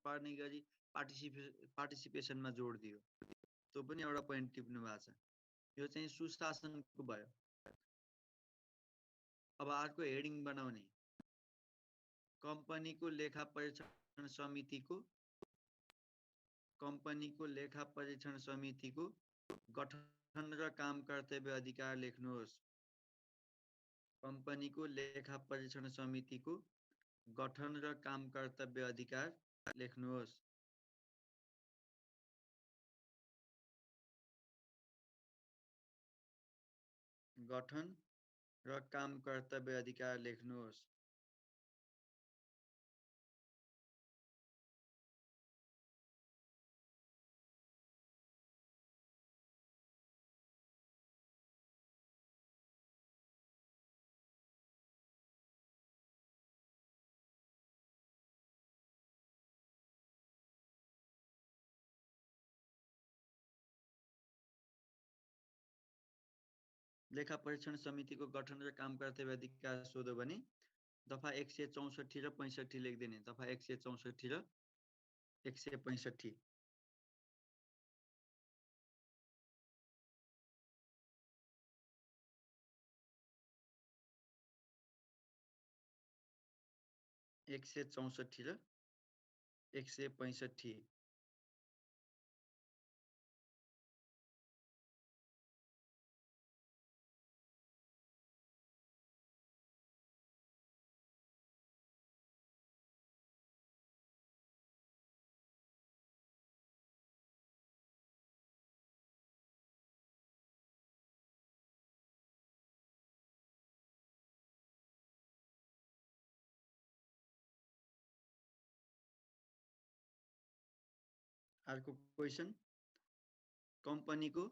पर्ने गरी पार्टिसिपेसनमा जोड दियो। त्यो पनि एउटा पोइन्ट टिप्नु भएको छ। यो चाहिँ सुशासनको भयो। अब अर्को हेडिङ बनाउने कम्पनीको लेखा परीक्षण समितिको गठन र काम कर्तव्य अधिकार लेख्नुहोस्। कम्पनीको लेखा परीक्षण समितिको गठन र काम कर्तव्य अधिकार लेख्नुहोस्। गठन र काम कर्तव्य अधिकार लेख्नुहोस्। लेखा परीक्षण समितिको गठन र काम कर्तव्य अधिकार सोध्यो भने दफा 164 र 65 लेखिदिने। दफा 164 र 165। एक सय 64 र 165। अर्को क्वेसन, कम्पनीको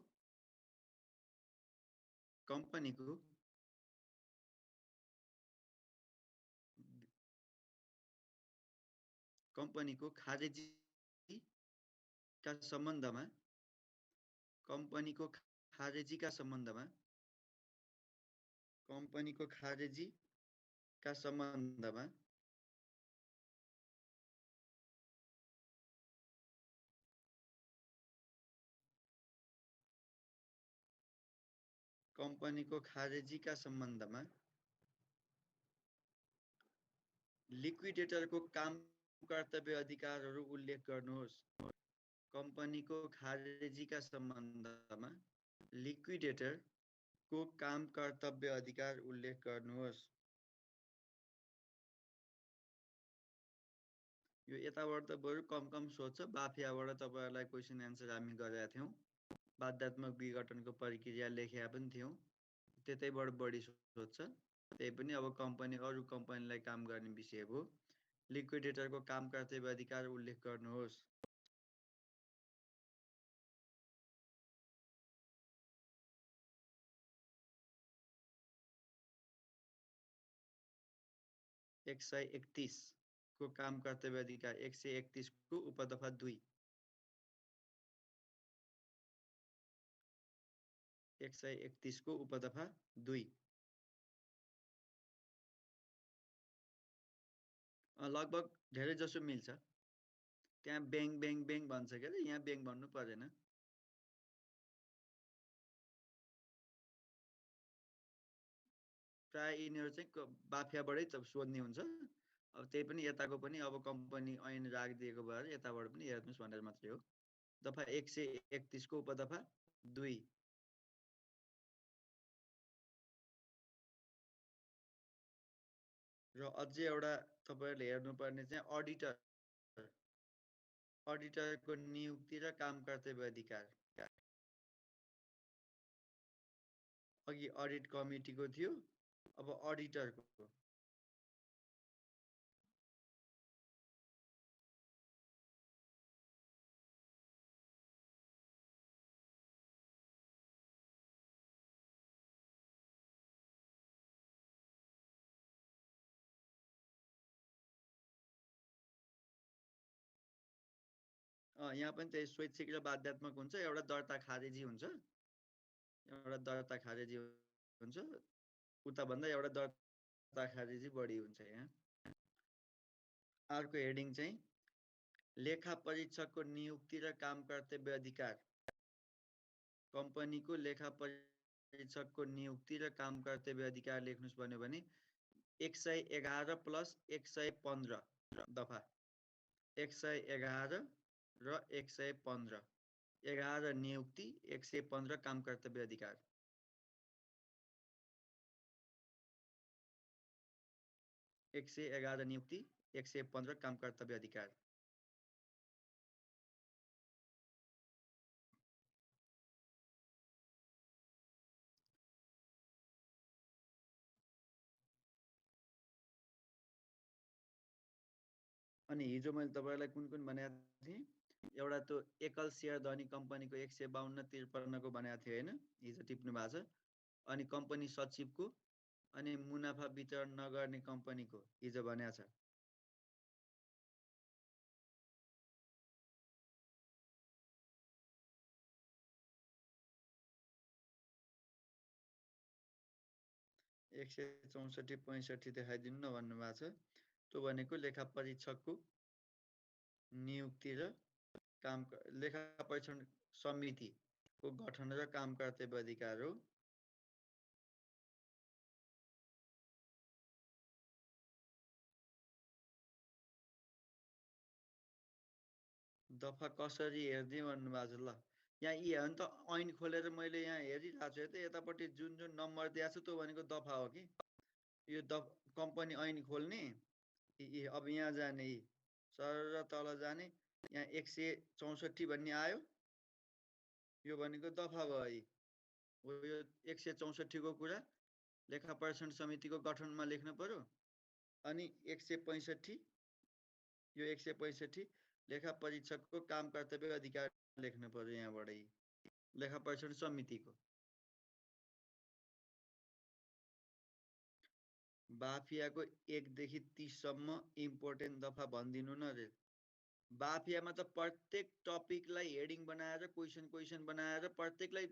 खारेजीका सम्बन्धमा लिक्विडेटरको काम कर्तव्य अधिकारहरू उल्लेख गर्नुहोस्। कम्पनीको खारेजीका सम्बन्धमा लिक्विडेटरको काम कर्तव्य अधिकार उल्लेख गर्नुहोस्। यो यताबाट त बरु कम सोध्छ, बाफियाबाट तपाईहरुलाई क्वेसन एन्सर हामी गरेका थियौं। बाध्यात्मक विघटनको प्रक्रिया लेखेका पनि थियौं, त्यतैबाट बढी सोध्छ। त्यही पनि अब अरु कम्पनीलाई काम गर्ने विषय हो। लिक्विडेटरको काम कर्तव्य अधिकार उल्लेख गर्नुहोस्। एक सय 31 को काम कर्तव्य अधिकार 131 को उपदफा 2। 131 को उपदफा 2। लगभग धेरै जसो मिल्छ। त्यहाँ बेङ भन्छ के, यहाँ बेङ भन्नु पर्दैन। प्राय यिनीहरू चाहिँ बाफियाबाटै सोध्ने हुन्छ। अब त्यही पनि यताको पनि अब कम्पनी ऐन राखिदिएको भएर यताबाट पनि हेर्नुस् भनेर मात्रै हो। दफा 131 को उपदफा 2। र अझै एउटा तपाईहरुले हेर्नुपर्ने चाहिँ अडिटरको नियुक्ति र काम कर्तव्य अधिकार। अघि अडिट कमिटीको थियो, अब अडिटरको। यहाँ पनि त्यही स्वैच्छिक र बाध्यात्मक हुन्छ। एउटा दर्ता खारेजी हुन्छ। उता भन्दा एउटा दर्ता खारेजी बढी हुन्छ यहाँ। अर्को हेडिङ चाहिँ लेखा परीक्षकको नियुक्ति र काम कर्तव्य अधिकार। कम्पनीको लेखा परीक्षकको नियुक्ति र काम कर्तव्य अधिकार लेख्नुस् भन्यो भने 111 प्लस 115 दफा 111 र 115। 11 नियुक्ति, 115 काम कर्तव्य अधिकार। एक 111 नियुक्ति, 115 काम कर्तव्य अधिकार। अनि हिजो मैले तपाईहरुलाई कुन भनेको थिएँ? एउटा त्यो एकल शेयर धनी कम्पनीको 152-53 को भनेको थियो हैन? हिजो टिप्नु भएको छ। अनि कम्पनी सचिवको अनि मुनाफा वितरण नगर्ने कम्पनीको हिजो भनेको छ। 164.65 देखाइदिनु न भन्नुभएको छ। त्यो भनेको लेखा परीक्षकको नियुक्ति र काम लेखा परीक्षण समितिको गठन र काम कर्तव्य अधिकार हो। दफा कसरी हेर्दै भन्नुभएको छ। ल यहाँ यी हो नि त, ऐन खोलेर मैले यहाँ हेरिरहेको छु त यतापट्टि जुन जुन नम्बर दिएको छ त्यो भनेको दफा हो कि यो कम्पनी ऐन खोल्ने अब यहाँ जाने सर तल जाने यहाँ 164 भन्ने आयो, यो भनेको दफा भयो। यो 164 को कुरा लेखा परीक्षण समितिको गठनमा लेख्नु पर्यो। अनि 165 यो 165 लेखा परीक्षकको काम कर्तव्य अधिकार लेख्नु पर्यो यहाँबाटै लेखा परीक्षण समितिको। बाफियाको 1 देखि 30 सम्म इम्पोर्टेन्ट दफा भनिदिनु न रे। बाफियामा त प्रत्येक टपिकलाई हेडिङ बनाएर क्वेसन बनाएर प्रत्येकलाई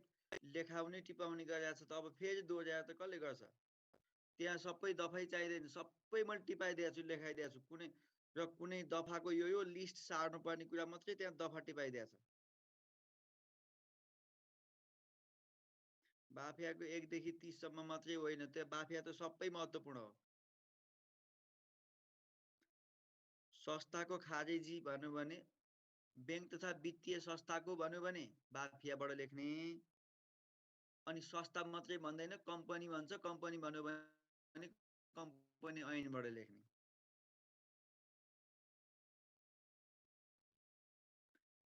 लेखाउने टिपाउने गरेको छ। त अब फेरि दोहोऱ्याएर त कसले गर्छ? त्यहाँ सबै दफै चाहिँदैन, सबै मैले टिपाइदिएको छु, लेखाइदिएको छु। कुनै दफाको यो लिस्ट सार्नुपर्ने कुरा मात्रै त्यहाँ दफा टिपाइदिएको छ। बाफियाको 1 देखि 30 सम्म मात्रै होइन, त्यो बाफिया त सबै महत्त्वपूर्ण हो। संस्थाको खारेजी भन्यो भने बैंक तथा वित्तीय संस्थाको भन्यो भने बाफियाबाट लेख्ने। अनि संस्था मात्रै भन्दैन, कम्पनी भन्छ, कम्पनी भन्यो भने कम्पनी ऐनबाट लेख्ने।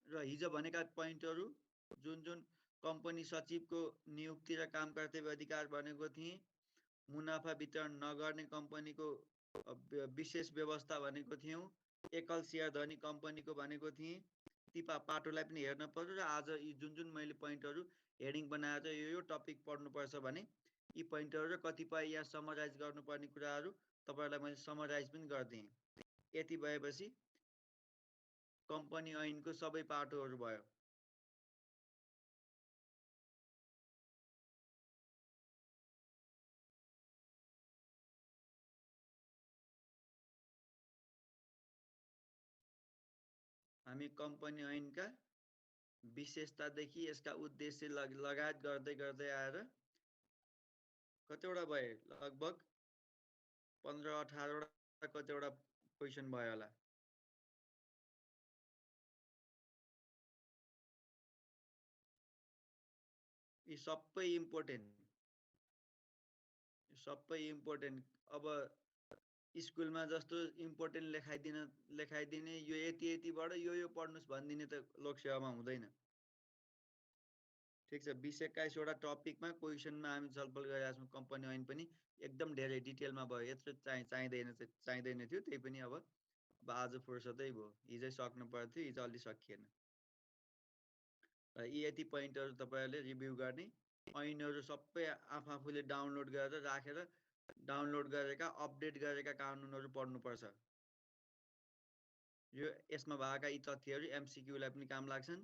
र हिजो भनेका पोइन्टहरू जुन जुन कम्पनी सचिवको नियुक्ति र काम कर्तव्य अधिकार भनेको थिएँ, मुनाफा वितरण नगर्ने कम्पनीको विशेष व्यवस्था भनेको थियौँ, एकल सेयर धनी कम्पनीको भनेको थिएँ। ती पाटोलाई पनि हेर्न पर्यो। र आज यी जुन जुन मैले पोइन्टहरू हेडिङ बनाएर यो टपिक पढ्नुपर्छ भने यी पोइन्टहरू र कतिपय यहाँ समराइज गर्नुपर्ने कुराहरू तपाईँहरूलाई मैले समराइज पनि गरिदिएँ। यति भएपछि कम्पनी ऐनको सबै पाटोहरू भयो। हामी कम्पनी ऐनका विशेषतादेखि यसका उद्देश्य लगायत गर्दै गर्दै आएर कतिवटा भए? लगभग 15-18 कतिवटा क्वेसन भयो होला। यी सबै इम्पोर्टेन्ट। अब स्कुलमा जस्तो इम्पोर्टेन्ट लेखाइदिने यो यतिबाट यो पढ्नुस् भनिदिने त लोकसेवामा हुँदैन। ठिक छ, 20-21वटा टपिकमा क्वेसनमा हामी छलफल गरिरहेका छौँ। कम्पनी ऐन पनि एकदम धेरै डिटेलमा भयो। यत्रो चाहिँदैन थियो, त्यही पनि अब आज फुर्सदै भयो। हिजै सक्नु पर्थ्यो, हिजो अलि सकिएन। यी यति पोइन्टहरू तपाईँहरूले रिभ्यू गर्ने। ऐनहरू सबै आफूले डाउनलोड गरेर राखेर डाउनलोड गरेका अपडेट गरेका कानुनहरू पढ्नुपर्छ। यसमा भएका यी तथ्यहरू MCQलाई पनि काम लाग्छन्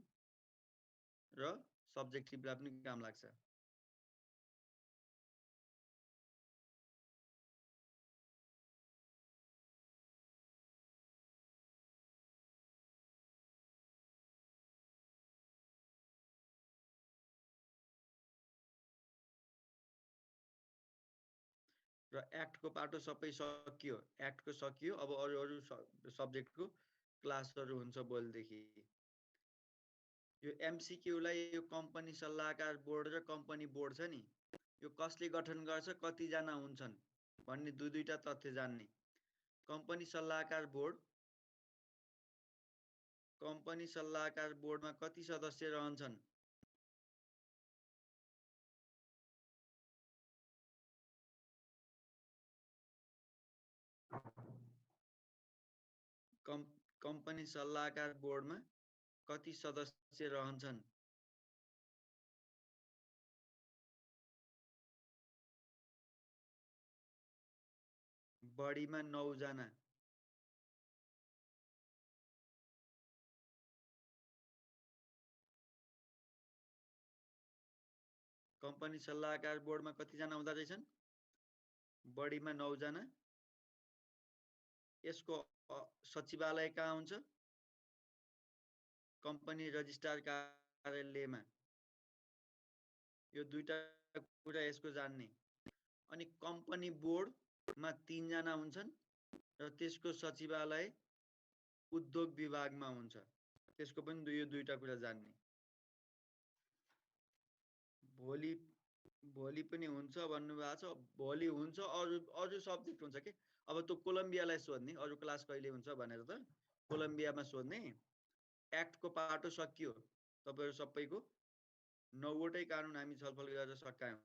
र सब्जेक्टिभलाई पनि काम लाग्छ। र एक्टको पाटो सबै सकियो, एक्टको सकियो। अब अरू सब्जेक्टको क्लासहरू हुन्छ भोलिदेखि। यो MCQलाई यो कम्पनी सल्लाहकार बोर्ड र कम्पनी बोर्ड छ नि, यो कसले गठन गर्छ, कतिजना हुन्छन् भन्ने दुईटा तथ्य जान्ने। कम्पनी सल्लाहकार बोर्डमा कति सदस्य रहन्छन्? कम्पनी सल्लाहकार बोर्डमा कति सदस्य रहन्छन्? बढीमा 9 जना। कम्पनी सल्लाहकार बोर्डमा कतिजना हुँदो रहेछन्? बढीमा 9 जना। यसको सचिवालय कहाँ हुन्छ? कम्पनी रजिस्ट्रार कार्यालयमा। यो दुईटा कुरा यसको जान्ने। अनि कम्पनी बोर्डमा 3 जना हुन्छन् र त्यसको सचिवालय उद्योग विभागमा हुन्छ। त्यसको पनि यो दुईटा कुरा जान्ने। भोलि पनि हुन्छ भन्नुभएको छ। भोलि हुन्छ, अरु सब्जेक्ट हुन्छ के। अब त्यो कोलम्बियालाई सोध्ने, अरु क्लास कहिले हुन्छ भनेर त कोलम्बियामा सोध्ने। एक्टको पाटो सकियो तपाईहरु सबैको। 9 वटै कानुन हामी छलफल गरेर सकायौं।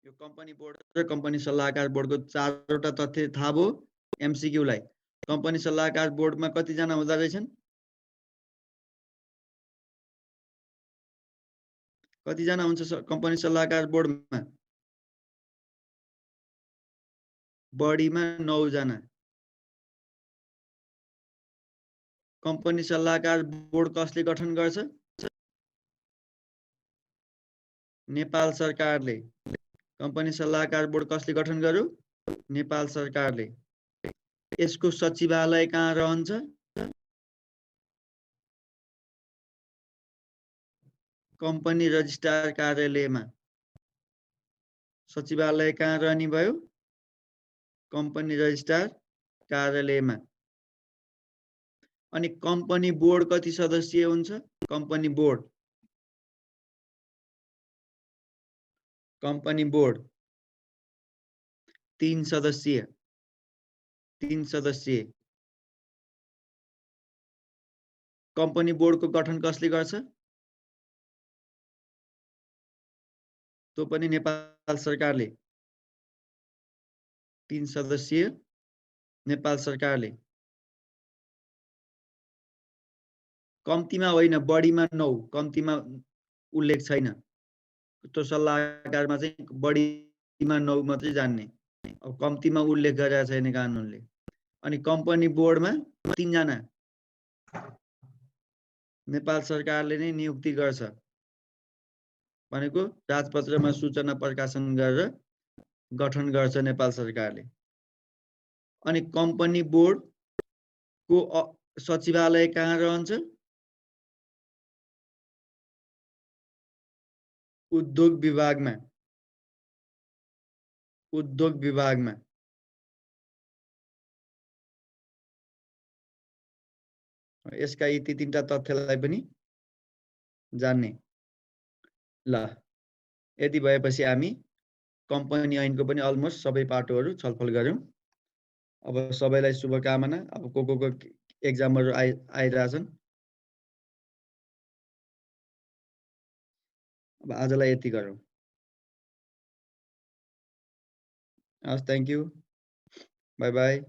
यो कम्पनी बोर्ड र कम्पनी सल्लाहकार बोर्डको 4 वटा तथ्य थाहा भयो एमसीक्यू लाई। कम्पनी सल्लाहकार बोर्डमा कति जना हुँदा रहेछन्? कति जना हुन्छ कम्पनी सल्लाहकार बोर्डमा? बढीमा 9 जना। कम्पनी सल्लाहकार बोर्ड कसले गठन गर्छ? नेपाल सरकारले। कम्पनी सल्लाहकार बोर्ड कसले गठन गर्यो? नेपाल सरकारले। यसको सचिवालय कहाँ रहन्छ? कम्पनी रजिस्ट्रार कार्यालयमा। सचिवालय कहाँ रहने भयो? कम्पनी रजिस्ट्रार कार्यालयमा। अनि कम्पनी बोर्ड कति सदस्यीय हुन्छ? कम्पनी बोर्ड 3 सदस्यीय। 3 सदस्यीय। कम्पनी बोर्डको गठन कसले गर्छ? त्यो पनि नेपाल सरकारले। 3 सदस्यीय नेपाल सरकारले। कम्तीमा होइन, बढीमा 9। कम्तीमा उल्लेख छैन। त्यो सल्लाहकारमा चाहिँ बढीमा 9 मात्रै जान्ने। अब कम्तीमा उल्लेख गरेको छैन कानुनले। अनि कम्पनी बोर्डमा 3 जना नेपाल सरकारले नै नियुक्ति गर्छ। भनेको राजपत्रमा सूचना प्रकाशन गरेर गठन गर्छ नेपाल सरकारले। अनि कम्पनी बोर्डको सचिवालय कहाँ रहन्छ? उद्योग विभागमा। उद्योग विभागमा। यसका यी 3टा तथ्यलाई पनि जान्ने। ल, यति भएपछि हामी कम्पनी ऐनको पनि अलमोस्ट सबै पाटोहरू छलफल गर्यौं। अब सबैलाई शुभकामना। अब को एक्जामहरु आइरहेछन्। अब आजलाई यति गरौँ। हस्, थ्यांक यू। Bye bye.